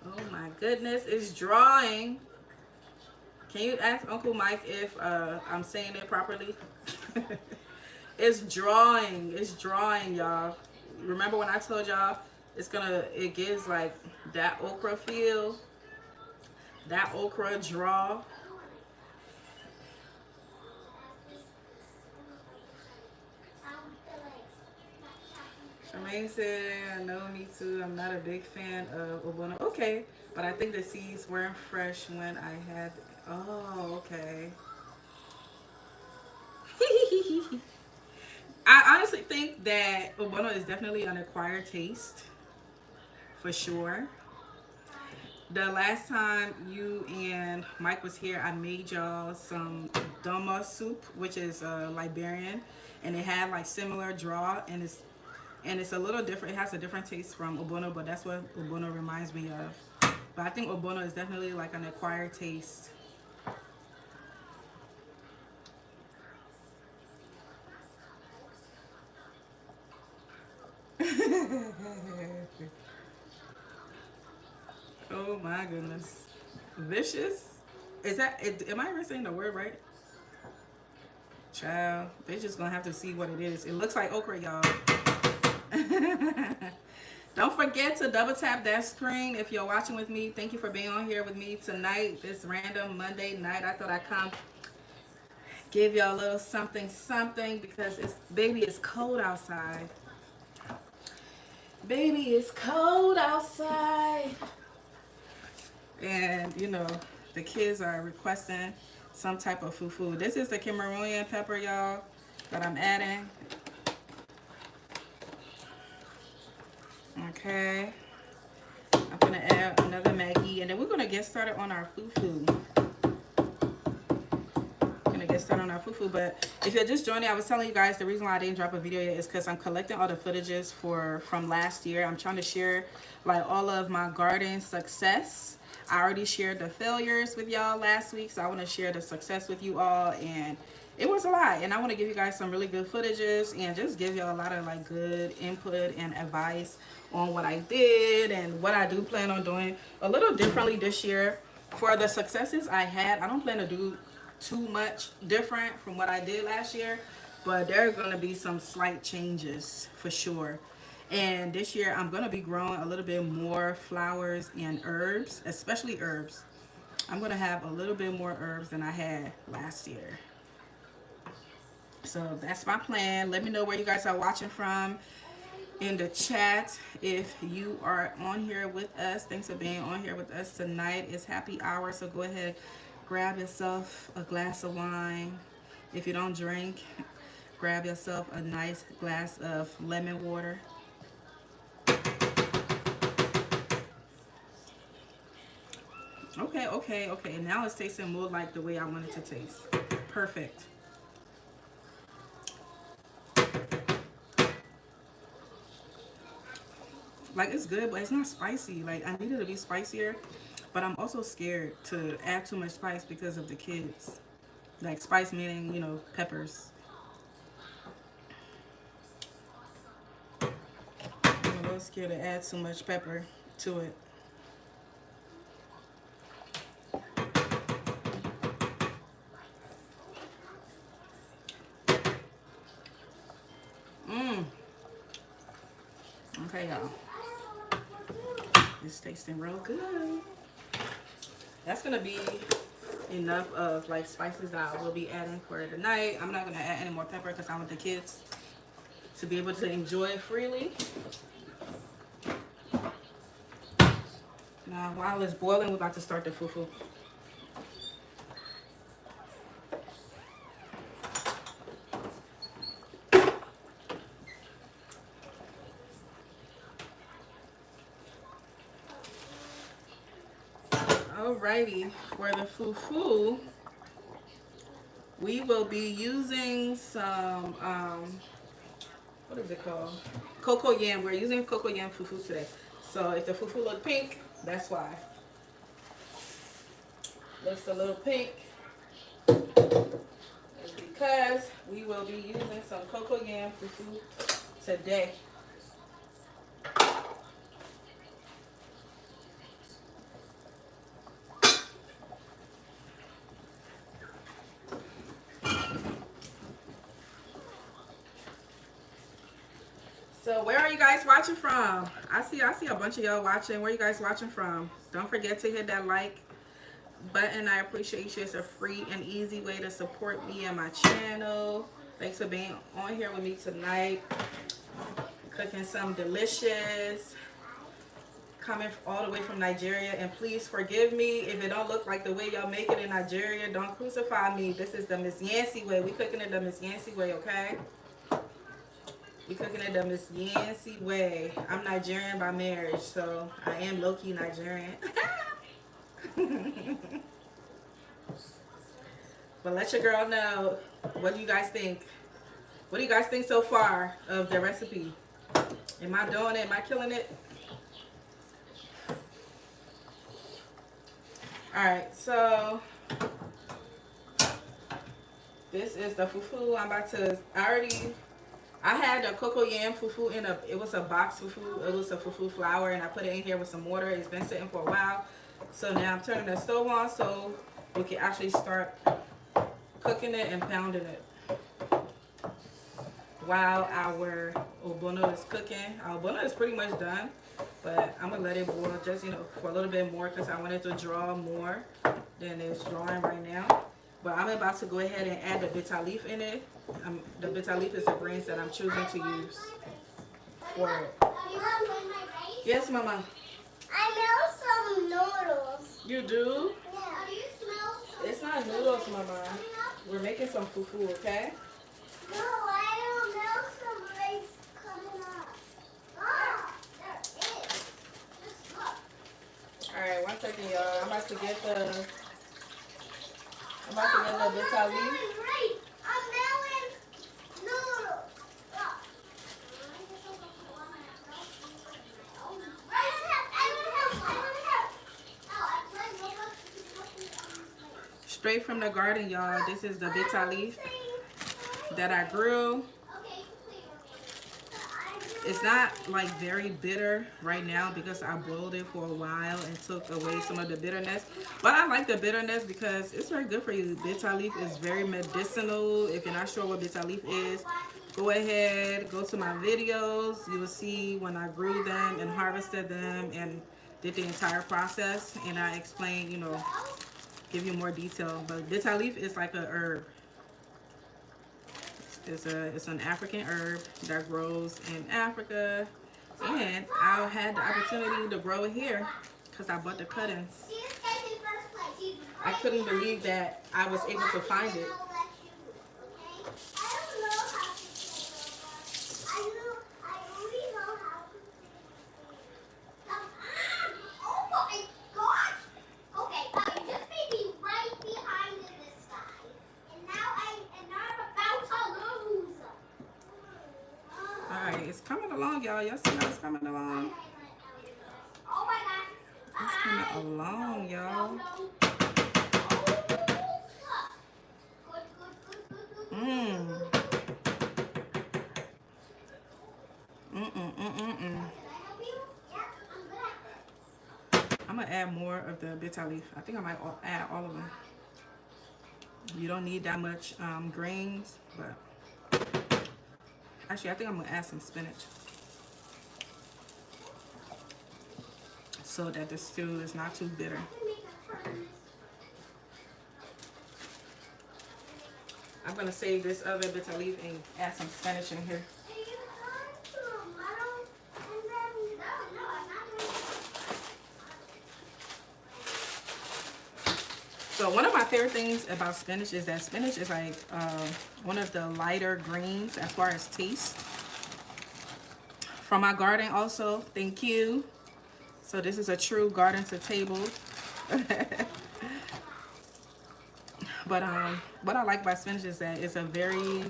Oh my goodness, it's drawing. Can you ask Uncle Mike if I'm saying it properly? It's drawing. It's drawing, y'all. Remember when I told y'all it gives like that okra feel, that okra draw. Charmaine said, I know, me too. I'm not a big fan of Ogbono. Okay, but I think the seeds weren't fresh when I had. Oh, okay. I honestly think that Ogbono is definitely an acquired taste, for sure. The last time you and Mike was here, I made y'all some doma soup, which is Liberian, and it had like similar draw, and it's a little different. It has a different taste from Ogbono, but that's what Ogbono reminds me of. But I think Ogbono is definitely like an acquired taste. Oh my goodness. Vicious? Is that it? Am I even saying the word right? Child, they just gonna have to see what it is. It looks like okra, y'all. Don't forget to double tap that screen if you're watching with me. Thank you for being on here with me tonight, this random Monday night. I thought I'd come give y'all a little something because baby, it's cold outside. Baby, it's cold outside. And you know, the kids are requesting some type of fufu. This is the Cameroonian pepper, y'all, that I'm adding. Okay, I'm gonna add another Maggi, and then we're gonna get started on our fufu. But if you're just joining, I was telling you guys the reason why I didn't drop a video yet is because I'm collecting all the footages from last year. I'm trying to share like all of my garden success. I already shared the failures with y'all last week, so I want to share the success with you all, and it was a lot, and I want to give you guys some really good footages and just give y'all a lot of like good input and advice on what I did and what I do plan on doing a little differently this year. For the successes I had, I don't plan to do too much different from what I did last year, but there are going to be some slight changes for sure. And this year I'm going to be growing a little bit more flowers and herbs, especially herbs. I'm going to have a little bit more herbs than I had last year. So that's my plan. Let me know where you guys are watching from in the chat if you are on here with us. Thanks for being on here with us tonight. It's happy hour, so go ahead, grab yourself a glass of wine if you don't drink. Grab yourself a nice glass of lemon water. Okay, okay, okay. Now it's tasting more like the way I want it to taste. Perfect. Like, it's good, but it's not spicy. Like, I need it to be spicier, but I'm also scared to add too much spice because of the kids. Like, spice meaning, you know, peppers. I'm a little scared to add too much pepper to it. Mmm. Okay, y'all. It's tasting real good. That's gonna be enough of like spices that I will be adding for tonight. I'm not gonna add any more pepper because I want the kids to be able to enjoy it freely. Now, while it's boiling, we're about to start the fufu. Alrighty, for the fufu, we will be using some, what is it called? Cocoa yam. We're using cocoa yam fufu today. So if the fufu look pink, that's why. Looks a little pink. It's because we will be using some cocoa yam fufu today. So where are you guys watching from? I see a bunch of y'all watching. Where are you guys watching from? Don't forget to hit that like button. I appreciate you. It's a free and easy way to support me and my channel. Thanks for being on here with me tonight. Cooking some delicious, coming all the way from Nigeria. And please forgive me if it don't look like the way y'all make it in Nigeria. Don't crucify me. This is the Miss Yancy way. We cooking it the Miss Yancy way, okay? We cooking it the Miss Yancy way. I'm Nigerian by marriage, so I am low-key Nigerian. But let your girl know, what do you guys think? What do you guys think so far of the recipe? Am I doing it? Am I killing it? Alright, so this is the fufu. I'm about to, I had a cocoa yam fufu it was a box fufu. It was a fufu flour, and I put it in here with some water. It's been sitting for a while. So now I'm turning the stove on so we can actually start cooking it and pounding it. While our Ogbono is cooking. Our Ogbono is pretty much done, but I'm going to let it boil just, you know, for a little bit more because I want it to draw more than it's drawing right now. But I'm about to go ahead and add the bitter leaf in it. The bitter leaf is the grains that I'm choosing to use for it. Yes, Mama. I smell some noodles. You do? Yeah. Do you smell some? It's not noodles, Mama. We're making some fufu, okay? No, I don't smell some rice coming up. Ah, there it is. Just look. Alright, 1 second, y'all. I'm about to get the bitter leaf. I'm smelling noodles. Straight from the garden, y'all. This is the bitter leaf that I grew. It's not like very bitter right now because I boiled it for a while and took away some of the bitterness. But I like the bitterness because it's very good for you. Bitter leaf is very medicinal. If you're not sure what bitter leaf is, go ahead, go to my videos. You will see when I grew them and harvested them and did the entire process. And I explain, you know, give you more detail. But bitter leaf is like a herb. It's an African herb that grows in Africa, and I had the opportunity to grow it here because I bought the cuttings. I couldn't believe that I was able to find it. y'all. Y'all see how it's coming along? It's coming along, y'all. Mmm. I'm gonna add more of the bitter leaf. I think I might add all of them. You don't need that much greens, but actually I think I'm gonna add some spinach so that the stew is not too bitter. I'm gonna save this other bitter leaf and add some spinach in here. So one of my favorite things about spinach is that spinach is like one of the lighter greens as far as taste. From my garden also, thank you. So this is a true garden to table. But what I like about spinach is that it's a very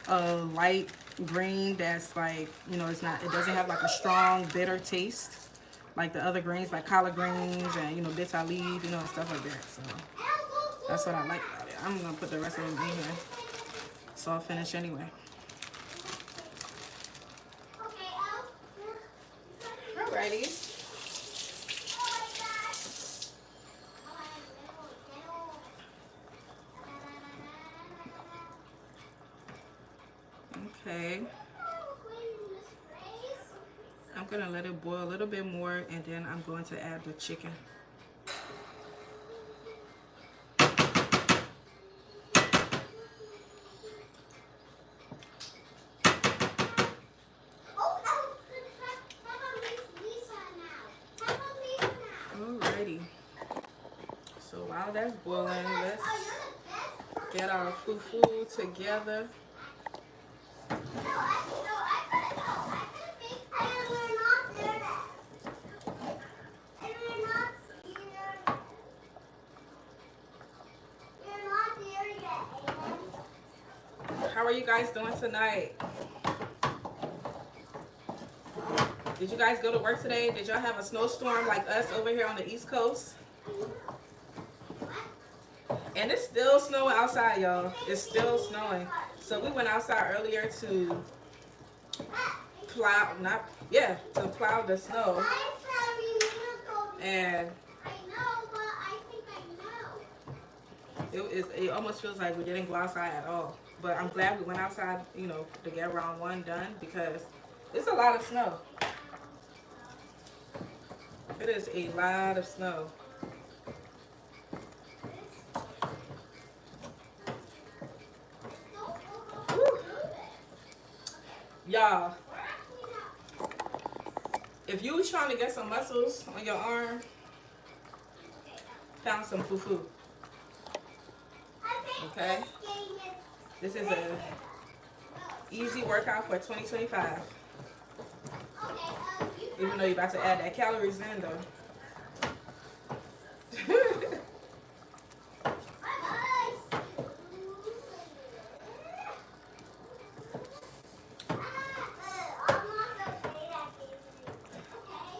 light green that's like, you know, it doesn't have like a strong bitter taste like the other greens, like collard greens and, you know, bitter leaf, you know, and stuff like that. So that's what I like about it. I'm gonna put the rest of them in here, so I'll finish anyway. Alrighty. Okay. I'm gonna let it boil a little bit more, and then I'm going to add the chicken. Alrighty. So while that's boiling, let's get our fufu together. How are you guys doing tonight? Did you guys go to work today? Did y'all have a snowstorm like us over here on the East Coast? And it's still snowing outside, y'all. It's still snowing. So we went outside earlier to plow, to plow the snow. And it almost feels like we didn't go outside at all. But I'm glad we went outside, you know, to get round one done, because it's a lot of snow. It is a lot of snow. Y'all, if you trying to get some muscles on your arm, found some fufu. Okay? This is a easy workout for 2025. Even though you're about to add that calories in though.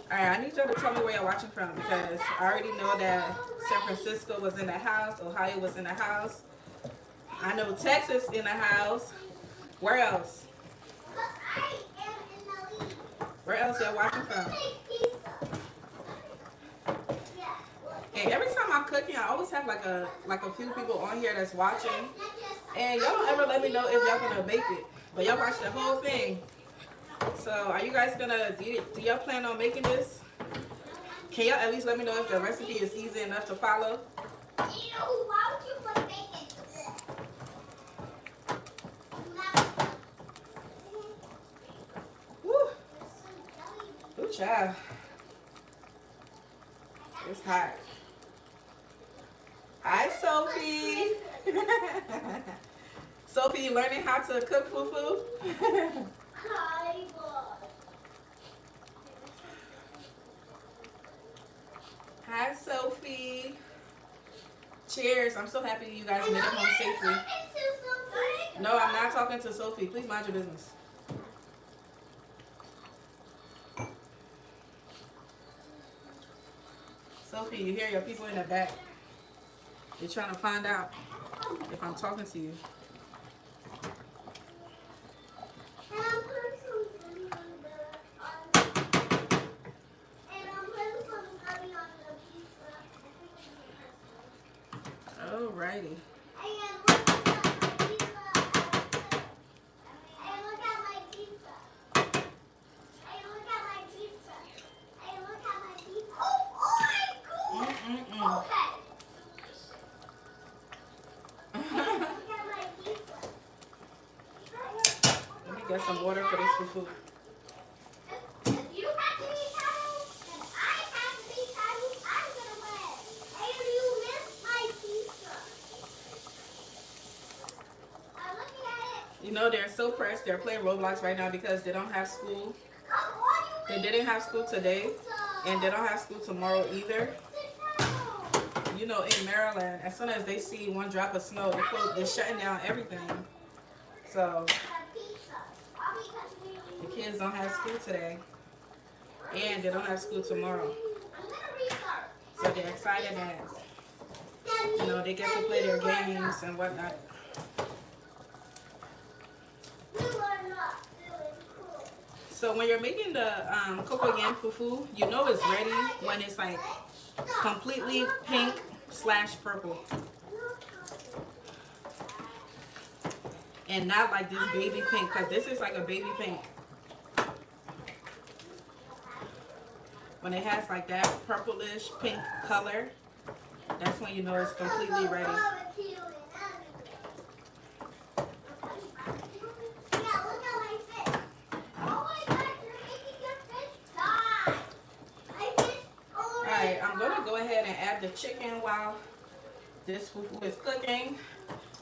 Alright, I need y'all to tell me where you're watching from, because I already know that San Francisco was in the house, Ohio was in the house. I know Texas in the house. Where else? Where else y'all watching from? And every time I'm cooking, I always have like a few people on here that's watching. And y'all don't ever let me know if y'all gonna make it. But y'all watch the whole thing. So are you guys gonna, do y'all plan on making this? Can y'all at least let me know if the recipe is easy enough to follow? Woo! Ooh, child. It's hot. Hi, Sophie. Sophie, you learning how to cook fufu? Hi, Sophie. Cheers. I'm so happy you guys made it home safely. No, I'm not talking to Sophie. Please mind your business. Sophie, you hear your people in the back. They're trying to find out if I'm talking to you. And I'm putting some gummy on the pizza. Alrighty. And look at my pizza. And look at my pizza. And look at my pizza. And look at my pizza. Oh my god! Okay. Look at my pizza. Let me get some water for this fufu. If you have to be titled, and I have to be titled, I'm gonna win. And you missed my pizza. I'm looking at it. You know, they're so pressed. They're playing Roblox right now because they don't have school. Come on, you They didn't have school today, and they don't have school tomorrow either. You know, in Maryland, as soon as they see one drop of snow, they're shutting down everything. So the kids don't have school today, and they don't have school tomorrow. So they're excited that, you know, they get to play their games and whatnot. So when you're making the cocoyam fufu, you know it's ready when it's like completely pink/purple. And not like this baby pink, because this is like a baby pink. When it has like that purplish pink color, that's when you know it's completely ready. Alright, I'm going to go ahead and add the chicken while this fufu is cooking.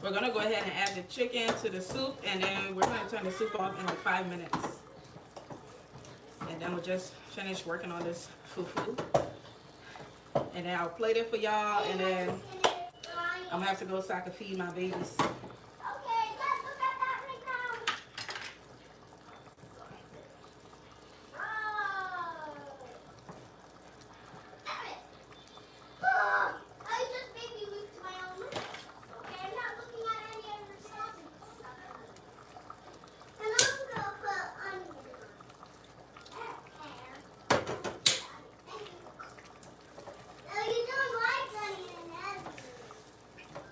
We're going to go ahead and add the chicken to the soup, and then we're going to turn the soup off in like 5 minutes. And then we'll just finish working on this fufu. And then I'll plate it for y'all, and then I'm going to have to go so I can feed my babies.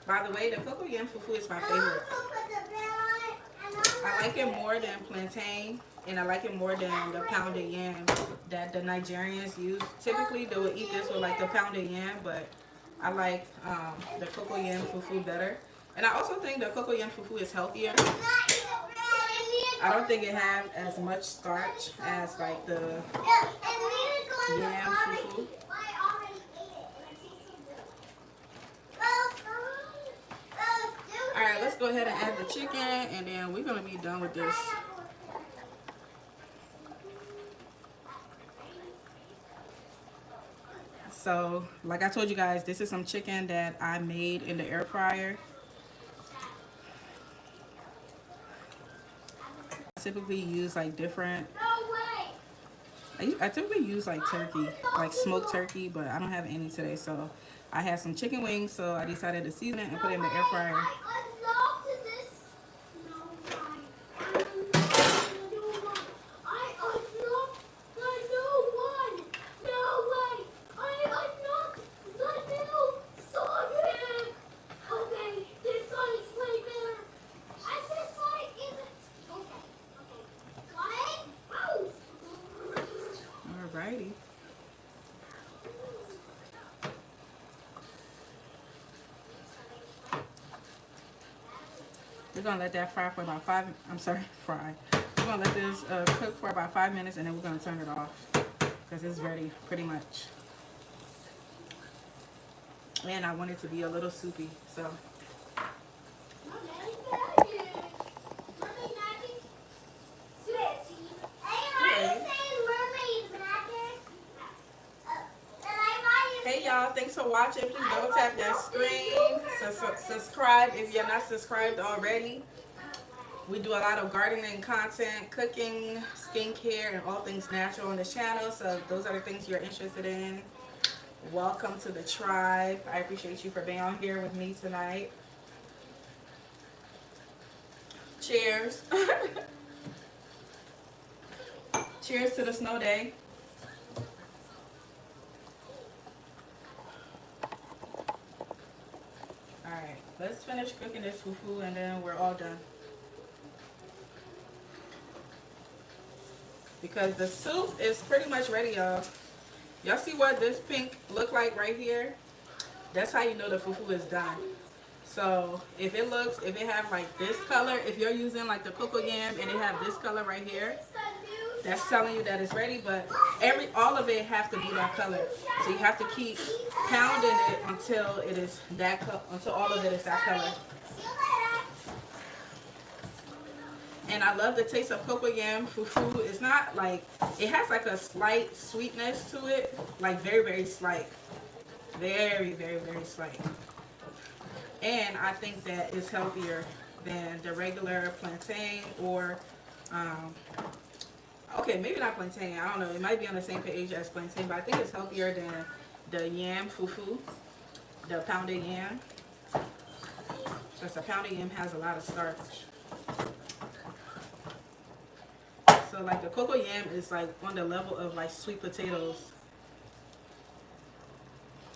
By the way, the cocoyam fufu is my favorite. I like it more than plantain, and I like it more than the pounded yam that the Nigerians use. Typically, they will eat this with like the pounded yam, but I like the cocoyam fufu better. And I also think the cocoyam fufu is healthier. I don't think it has as much starch as like the yam fufu. Alright, let's go ahead and add the chicken, and then we're going to be done with this. So, like I told you guys, this is some chicken that I made in the air fryer. I typically use like different... I typically use like turkey, like smoked turkey, but I don't have any today, so I had some chicken wings, so I decided to season it and put it in the air fryer. Alrighty. We're gonna let that fry for about We're gonna let this cook for about 5 minutes, and then we're gonna turn it off because it's ready pretty much. And I want it to be a little soupy, so. Hey y'all, thanks for watching. Please double tap that screen. Subscribe if you're not subscribed already. We do a lot of gardening content, cooking, skincare, and all things natural on this channel. So if those are the things you're interested in, Welcome to the tribe. I appreciate you for being on here with me tonight. Cheers. Cheers to the snow day. Alright, let's finish cooking this fufu and then we're all done. Because the soup is pretty much ready, y'all. Y'all see what this pink look like right here? That's how you know the fufu is done. So if it have like this color, if you're using like the cocoa yam and it have this color right here, that's telling you that it's ready. But all of it have to be that color. So you have to keep pounding it until it is that until all of it is that color. And I love the taste of cocoa yam fufu. It's not like, it has like a slight sweetness to it, like very, very slight. Very, very, very slight. And I think that it's healthier than the regular plantain or, okay, maybe not plantain. I don't know. It might be on the same page as plantain, but I think it's healthier than the yam fufu, the pounded yam. Because the pounded yam has a lot of starch. So like the cocoa yam is like on the level of like sweet potatoes.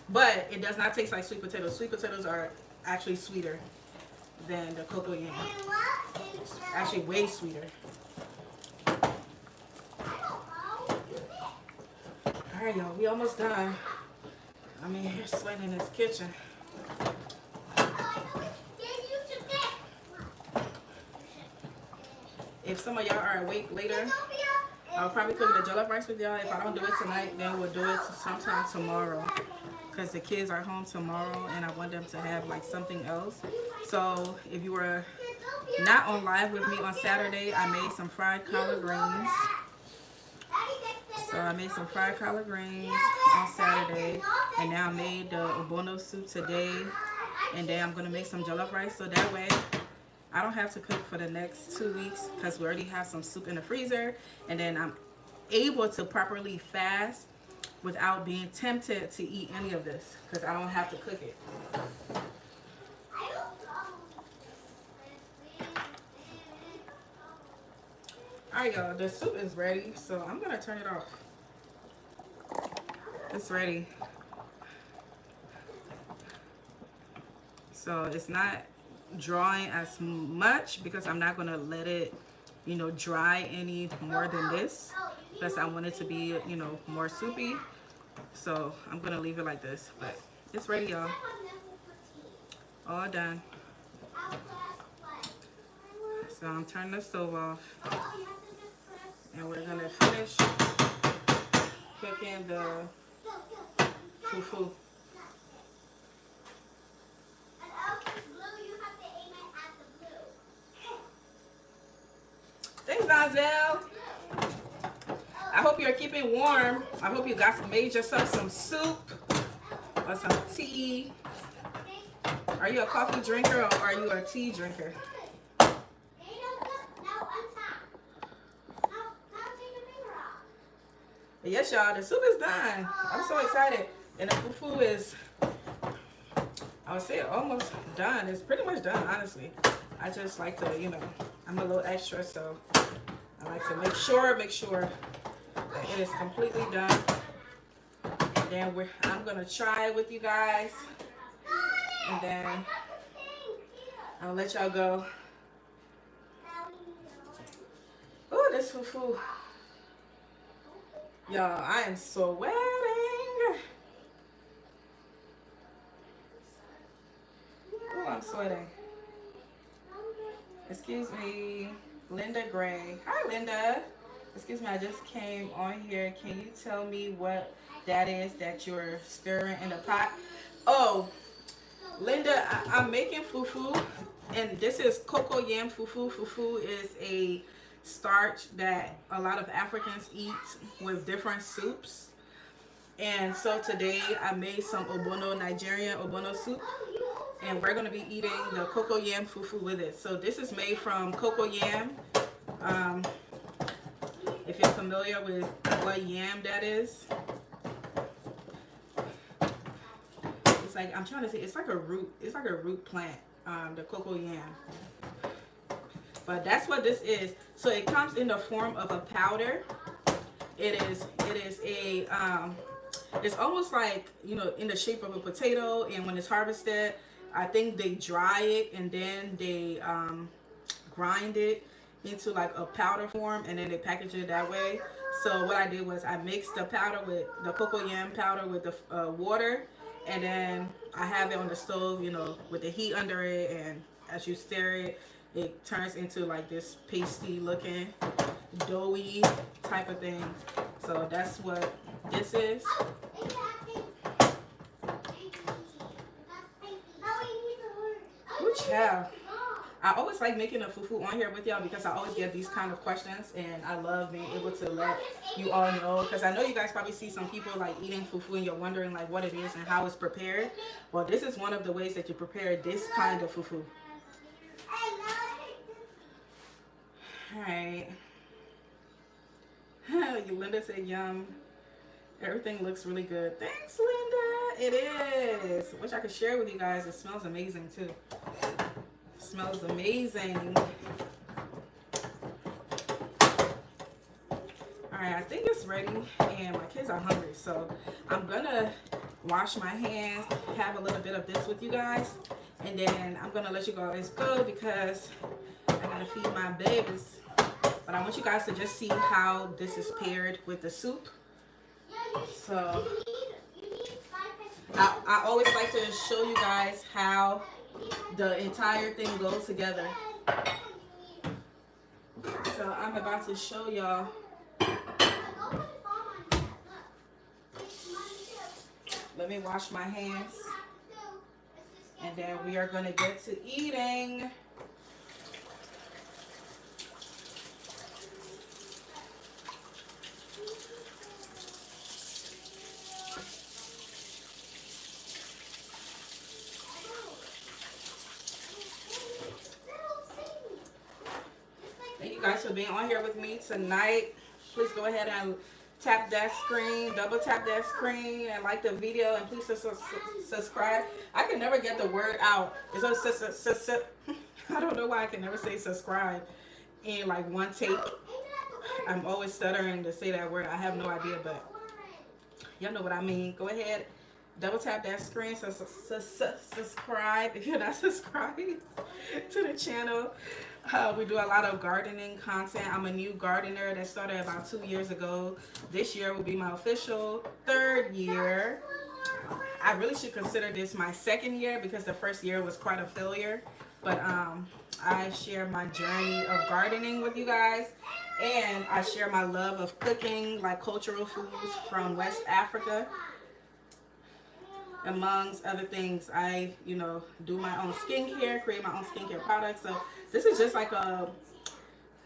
But it does not taste like sweet potatoes. Sweet potatoes are actually sweeter than the cocoa yam. It's actually way sweeter. Alright y'all, we almost done. I'm in here sweating in this kitchen. If some of y'all are awake later, I'll probably cook the jollof rice with y'all. If I don't do it tonight, then we'll do it sometime tomorrow. Because the kids are home tomorrow and I want them to have like something else. So if you were not on live with me on Saturday, I made some fried collard greens. So I made some fried collard greens on Saturday. And now I made the Ogbono soup today. And then I'm going to make some jollof rice. So that way I don't have to cook for the next 2 weeks because we already have some soup in the freezer. And then I'm able to properly fast without being tempted to eat any of this because I don't have to cook it. Alright y'all, the soup is ready, so I'm going to turn it off. It's ready. So it's not drawing as much because I'm not going to let it, you know, dry any more than this because I want it to be, you know, more soupy. So I'm going to leave it like this, but it's ready, y'all. All done. So I'm turning the stove off and we're going to finish cooking the fufu. Thanks, Donzel. I hope you're keeping warm. I hope you made yourself some soup or some tea. Are you a coffee drinker or are you a tea drinker? But yes, y'all, the soup is done. I'm so excited. And the fufu is, I would say, almost done. It's pretty much done, honestly. I just like to, you know, I'm a little extra, so I like to make sure that it is completely done. And then I'm gonna try it with you guys, and then I'll let y'all go. Oh, this fufu, y'all! I am sweating. Oh, I'm sweating. Excuse me, Linda Gray. Hi, Linda. Excuse me, I just came on here. Can you tell me what that is that you're stirring in the pot? Oh, Linda, I'm making fufu, and this is cocoa yam fufu. Fufu is a starch that a lot of Africans eat with different soups. And so today I made some Ogbono, Nigerian Ogbono soup. And we're going to be eating the cocoa yam fufu with it. So this is made from cocoa yam. If you're familiar with what yam that is. like, I'm trying to say, it's like a root. It's like a root plant, the cocoa yam. But that's what this is. So it comes in the form of a powder. It is a it's almost like, you know, in the shape of a potato. And when it's harvested, I think they dry it and then they grind it into like a powder form, and then they package it that way. So what I did was I mixed the powder with the cocoa yam powder with the water, and then I have it on the stove, you know, with the heat under it, and as you stir it, it turns into like this pasty looking, doughy type of thing. So that's what this is. Ooh, child. I always like making a fufu on here with y'all because I always get these kind of questions, and I love being able to let you all know, because I know you guys probably see some people like eating fufu and you're wondering like what it is and how it's prepared. Well, this is one of the ways that you prepare this kind of fufu. Alright. Linda said yum. Everything looks really good. Thanks, Linda. It is. Wish I could share with you guys. It smells amazing too. Smells amazing. Alright, I think it's ready and my kids are hungry, so I'm gonna wash my hands, have a little bit of this with you guys, and then I'm gonna let you guys go because I gotta feed my babies. But I want you guys to just see how this is paired with the soup. So I always like to show you guys how the entire thing goes together. So I'm about to show y'all. Let me wash my hands, and then we are going to get to eating. Thank you guys for being on here with me tonight. Please go ahead and tap that screen, double tap that screen, and like the video, and please subscribe. I can never get the word out. It's I don't know why I can never say subscribe in like one take. I'm always stuttering to say that word. I have no idea, but y'all know what I mean. Go ahead, double tap that screen, subscribe if you're not subscribed to the channel. We do a lot of gardening content. I'm a new gardener that started about 2 years ago. This year will be my official 3rd year. I really should consider this my 2nd year because the 1st year was quite a failure. But I share my journey of gardening with you guys, and I share my love of cooking, like cultural foods from West Africa. Amongst other things, I, you know, do my own skincare, create my own skincare products. So this is just like a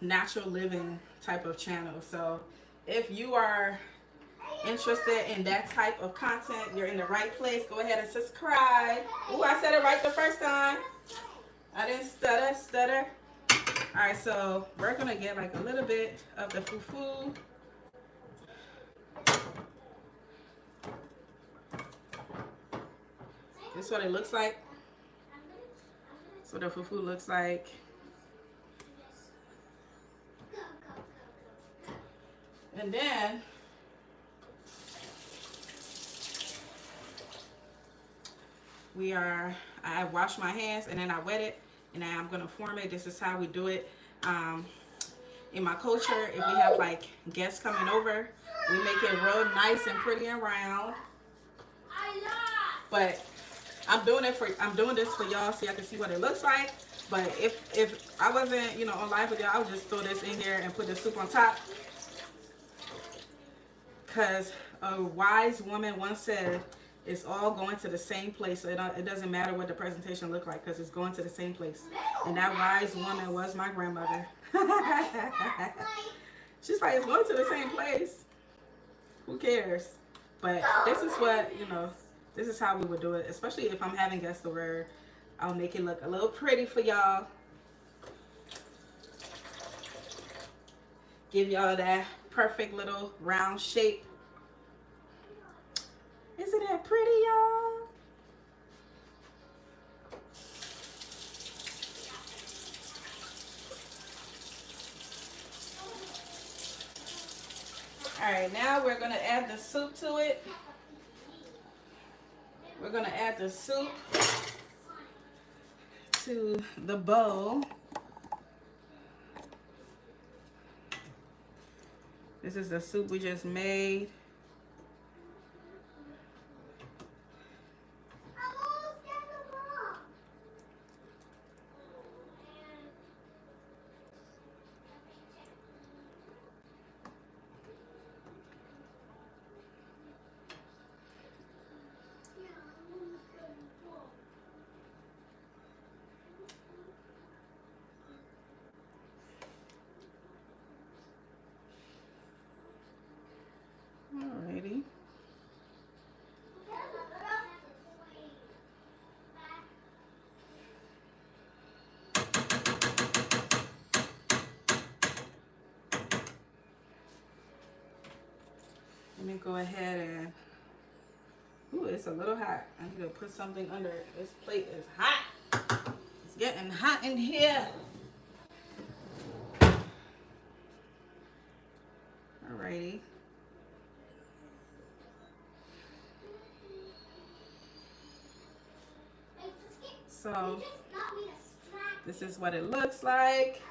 natural living type of channel. So if you are interested in that type of content, you're in the right place. Go ahead and subscribe. Ooh, I said it right the first time. I didn't stutter. All right, so we're gonna get like a little bit of the fufu. This is what it looks like. That's what the fufu looks like. And then I wash my hands and then I wet it, and then I'm gonna form it. This is how we do it. In my culture, if we have like guests coming over, we make it real nice and pretty and round. But I'm doing this for y'all so y'all can see what it looks like. But if I wasn't, you know, on live with y'all, I would just throw this in here and put the soup on top. Because a wise woman once said, it's all going to the same place. So it doesn't matter what the presentation look like, because it's going to the same place. And that wise woman was my grandmother. She's like, it's going to the same place. Who cares? But this is what, you know, this is how we would do it. Especially if I'm having guests over, I'll make it look a little pretty for y'all. Give y'all that perfect little round shape. Isn't that pretty, y'all? right, now we're gonna add the soup to it. We're gonna add the soup to the bowl. This is the soup we just made. Alrighty. Let me go ahead and, ooh, it's a little hot. I need to put something under it. This plate is hot. It's getting hot in here. Alrighty. So, this is what it looks like.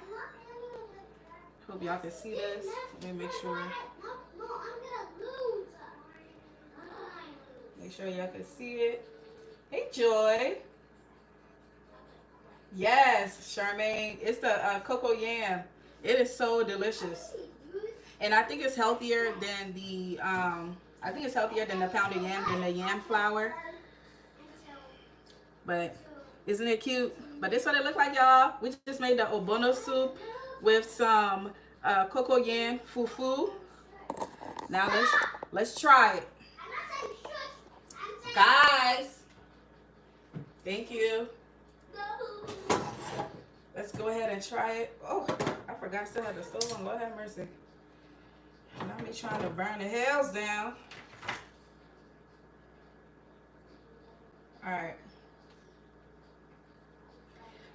Hope y'all can see this. Let me make sure. Make sure y'all can see it. Hey, Joy. Yes, Charmaine. It's the cocoa yam. It is so delicious. And I think it's healthier than the pounded yam, than the yam flour. But isn't it cute? But this is what it look like, y'all. We just made the Ogbono soup with some cocoa yam fufu. Now let's try it. Guys, thank you. Let's go ahead and try it. Oh, I forgot I still had the stove on. Lord have mercy. Not me trying to burn the hells down. All right.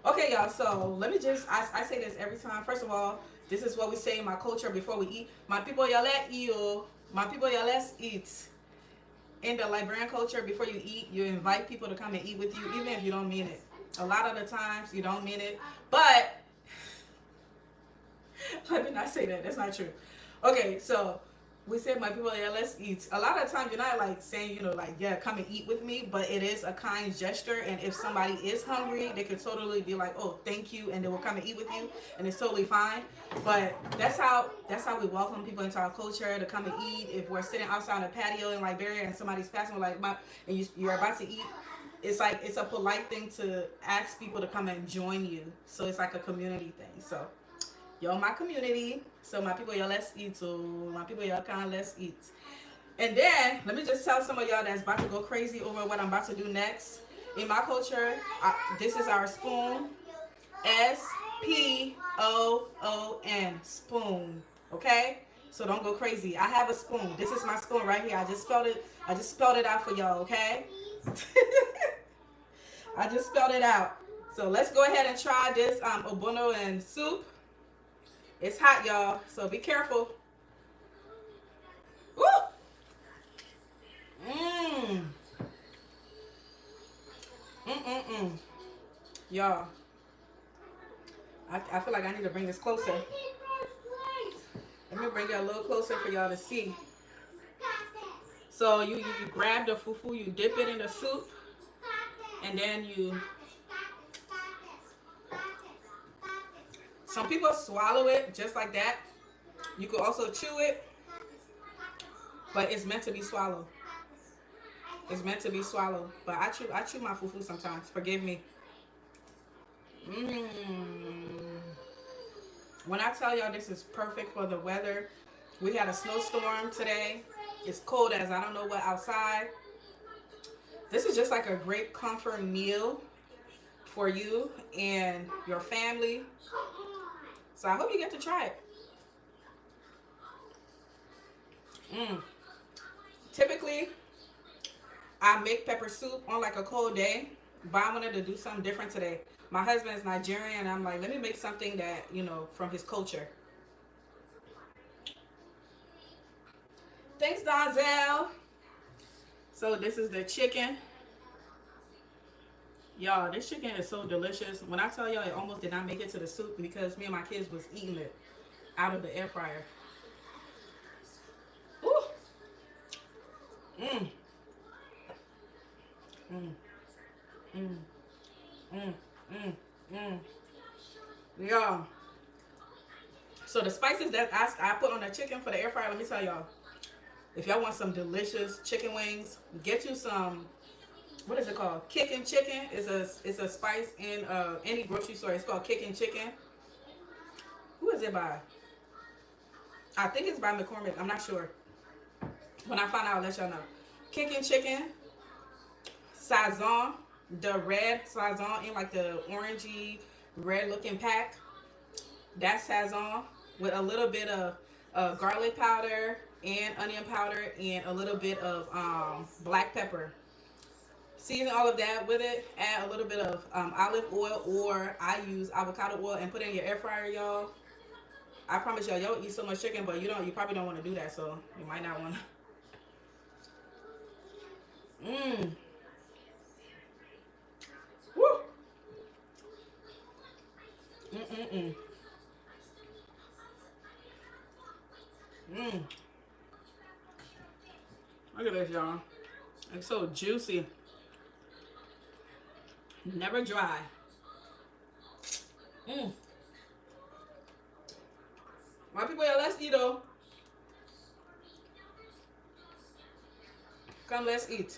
Okay, y'all. So let me just, I say this every time. First of all, this is what we say in my culture before we eat. My people, y'all let eat. My people, y'all let's eat. In the Liberian culture, before you eat, you invite people to come and eat with you, even if you don't mean it. A lot of the times, you don't mean it. But, let me not say that. That's not true. Okay, so we said, my people, yeah, let's eat. A lot of times, you're not like saying, you know, like, yeah, come and eat with me. But it is a kind gesture. And if somebody is hungry, they could totally be like, oh, thank you. And they will come and eat with you. And it's totally fine. But that's how we welcome people into our culture to come and eat. If we're sitting outside on a patio in Liberia and somebody's passing, we're like, and you're about to eat, it's like it's a polite thing to ask people to come and join you. So it's like a community thing. So y'all my community. So my people, y'all let's eat. So my people, y'all kind let's eat. And then let me just tell some of y'all that's about to go crazy over what I'm about to do next. In my culture, this is our spoon. S-P-O-O-N, spoon. Okay? So don't go crazy. I have a spoon. This is my spoon right here. I just spelled it out for y'all, okay? I just spelled it out. So let's go ahead and try this Ogbono and soup. It's hot, y'all, so be careful. Woo! Y'all, I feel like I need to bring this closer. Let me bring it a little closer for y'all to see. So you grab the fufu, you dip it in the soup, and then some people swallow it just like that. You could also chew it, but it's meant to be swallowed. It's meant to be swallowed. But I chew my fufu sometimes. Forgive me. When I tell y'all this is perfect for the weather, we had a snowstorm today. It's cold as I don't know what outside. This is just like a great comfort meal for you and your family. So I hope you get to try it. Typically, I make pepper soup on like a cold day, but I wanted to do something different today. My husband is Nigerian, and I'm like, let me make something that, you know, from his culture. Thanks, Donzel. So this is the chicken. Y'all, this chicken is so delicious. When I tell y'all, it almost did not make it to the soup because me and my kids was eating it out of the air fryer. Ooh. Mmm. Mmm. Mmm. Mmm. Mmm. Mmm. Y'all. So the spices that I put on the chicken for the air fryer, let me tell y'all. If y'all want some delicious chicken wings, get you some, what is it called? Kicking chicken. It's a spice in any grocery store. It's called Kicking Chicken. Who is it by? I think it's by McCormick. I'm not sure. When I find out, I'll let y'all know. Kicking Chicken, Sazon, the red Sazon in like the orangey red looking pack. That's Sazon with a little bit of garlic powder and onion powder and a little bit of black pepper. Season all of that with it. Add a little bit of olive oil, or I use avocado oil, and put it in your air fryer, y'all. I promise y'all eat so much chicken, but you probably don't want to do that, so you might not want to. Mmm. Woo. Mm-mm-mm. Mmm. Look at this, y'all. It's so juicy. Never dry. Mmm. My people, let's eat, though. Come, let's eat.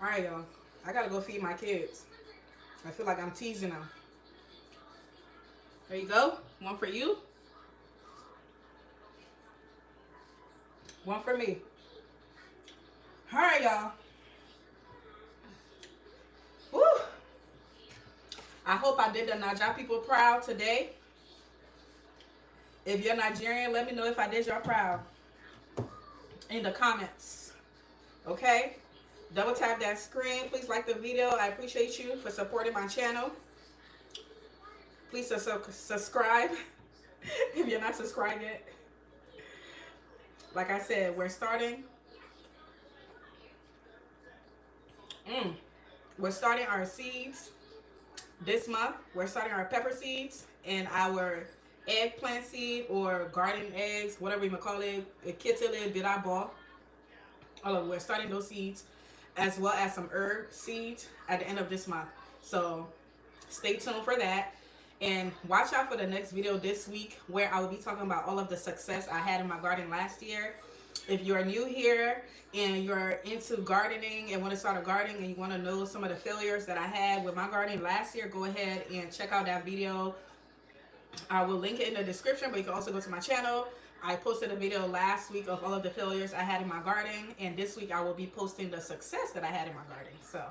Alright, y'all. I gotta go feed my kids. I feel like I'm teasing them. There you go. One for you. One for me. Alright, y'all. Woo! I hope I did the Naija people proud today. If you're Nigerian, let me know if I did y'all proud in the comments. Okay? Double tap that screen. Please like the video. I appreciate you for supporting my channel. Please subscribe if you're not subscribed yet. Like I said, we're starting. We're starting our seeds this month. We're starting our pepper seeds and our eggplant seed, or garden eggs, whatever you might call it. Kitele birabo. We're starting those seeds, as well as some herb seeds at the end of this month. So stay tuned for that. And watch out for the next video this week, where I will be talking about all of the success I had in my garden last year. If you're new here and you're into gardening and want to start a garden and you want to know some of the failures that I had with my garden last year, go ahead and check out that video. I will link it in the description, but you can also go to my channel. I posted a video last week of all of the failures I had in my garden, and this week I will be posting the success that I had in my garden. So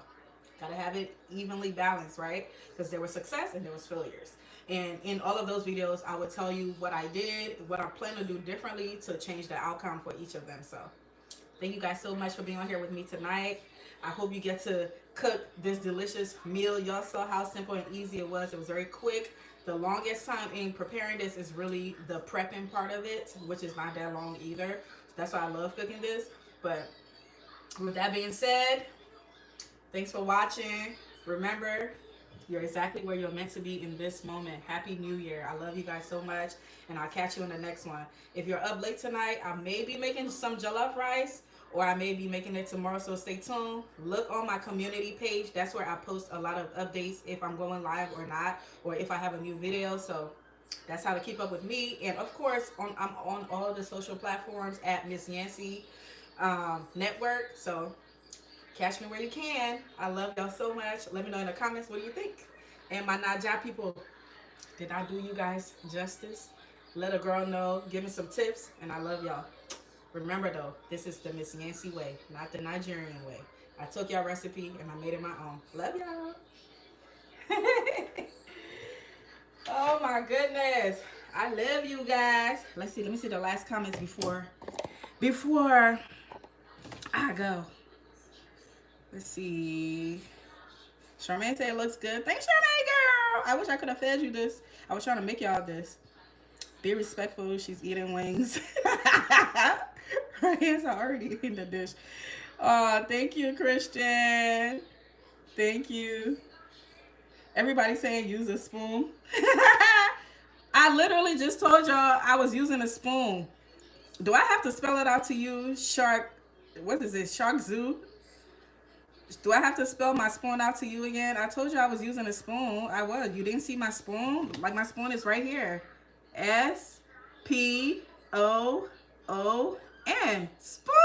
gotta have it evenly balanced, right? Because there was success and there was failures. And in all of those videos, I would tell you what I did, what I plan to do differently to change the outcome for each of them. So thank you guys so much for being on here with me tonight. I hope you get to cook this delicious meal. Y'all saw how simple and easy it was. It was very quick. The longest time in preparing this is really the prepping part of it, which is not that long either. That's why I love cooking this. But with that being said, thanks for watching. Remember, you're exactly where you're meant to be in this moment. Happy New Year. I love you guys so much, and I'll catch you in the next one. If you're up late tonight, I may be making some jollof rice, or I may be making it tomorrow, so stay tuned. Look on my community page. That's where I post a lot of updates if I'm going live or not, or if I have a new video. So that's how to keep up with me. And of course, I'm on all of the social platforms at Miss Yancy Network. So catch me where you can. I love y'all so much. Let me know in the comments, what do you think? And my Naija people, did I do you guys justice? Let a girl know. Give me some tips. And I love y'all. Remember though, this is the Miss Yancy way, not the Nigerian way. I took y'all recipe and I made it my own. Love y'all. Oh my goodness. I love you guys. Let me see the last comments before I go. Let's see. Charmaine said it looks good. Thanks, Charmaine, girl. I wish I could have fed you this. I was trying to make y'all this. Be respectful. She's eating wings. Her hands are already in the dish. Thank you, Christian. Thank you. Everybody saying use a spoon. I literally just told y'all I was using a spoon. Do I have to spell it out to you? Shark, what is it? Shark Zoo? Do I have to spell my spoon out to you again? I told you I was using a spoon. I was. You didn't see my spoon? Like my spoon is right here. S-P-O-O-N. Spoon!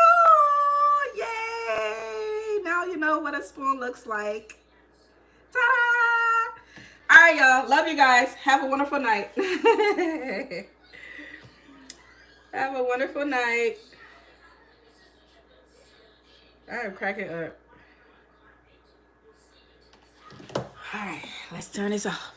Yay! Now you know what a spoon looks like. Ta-da! All right, y'all. Love you guys. Have a wonderful night. Have a wonderful night. I'm cracking up. All right, let's turn this off.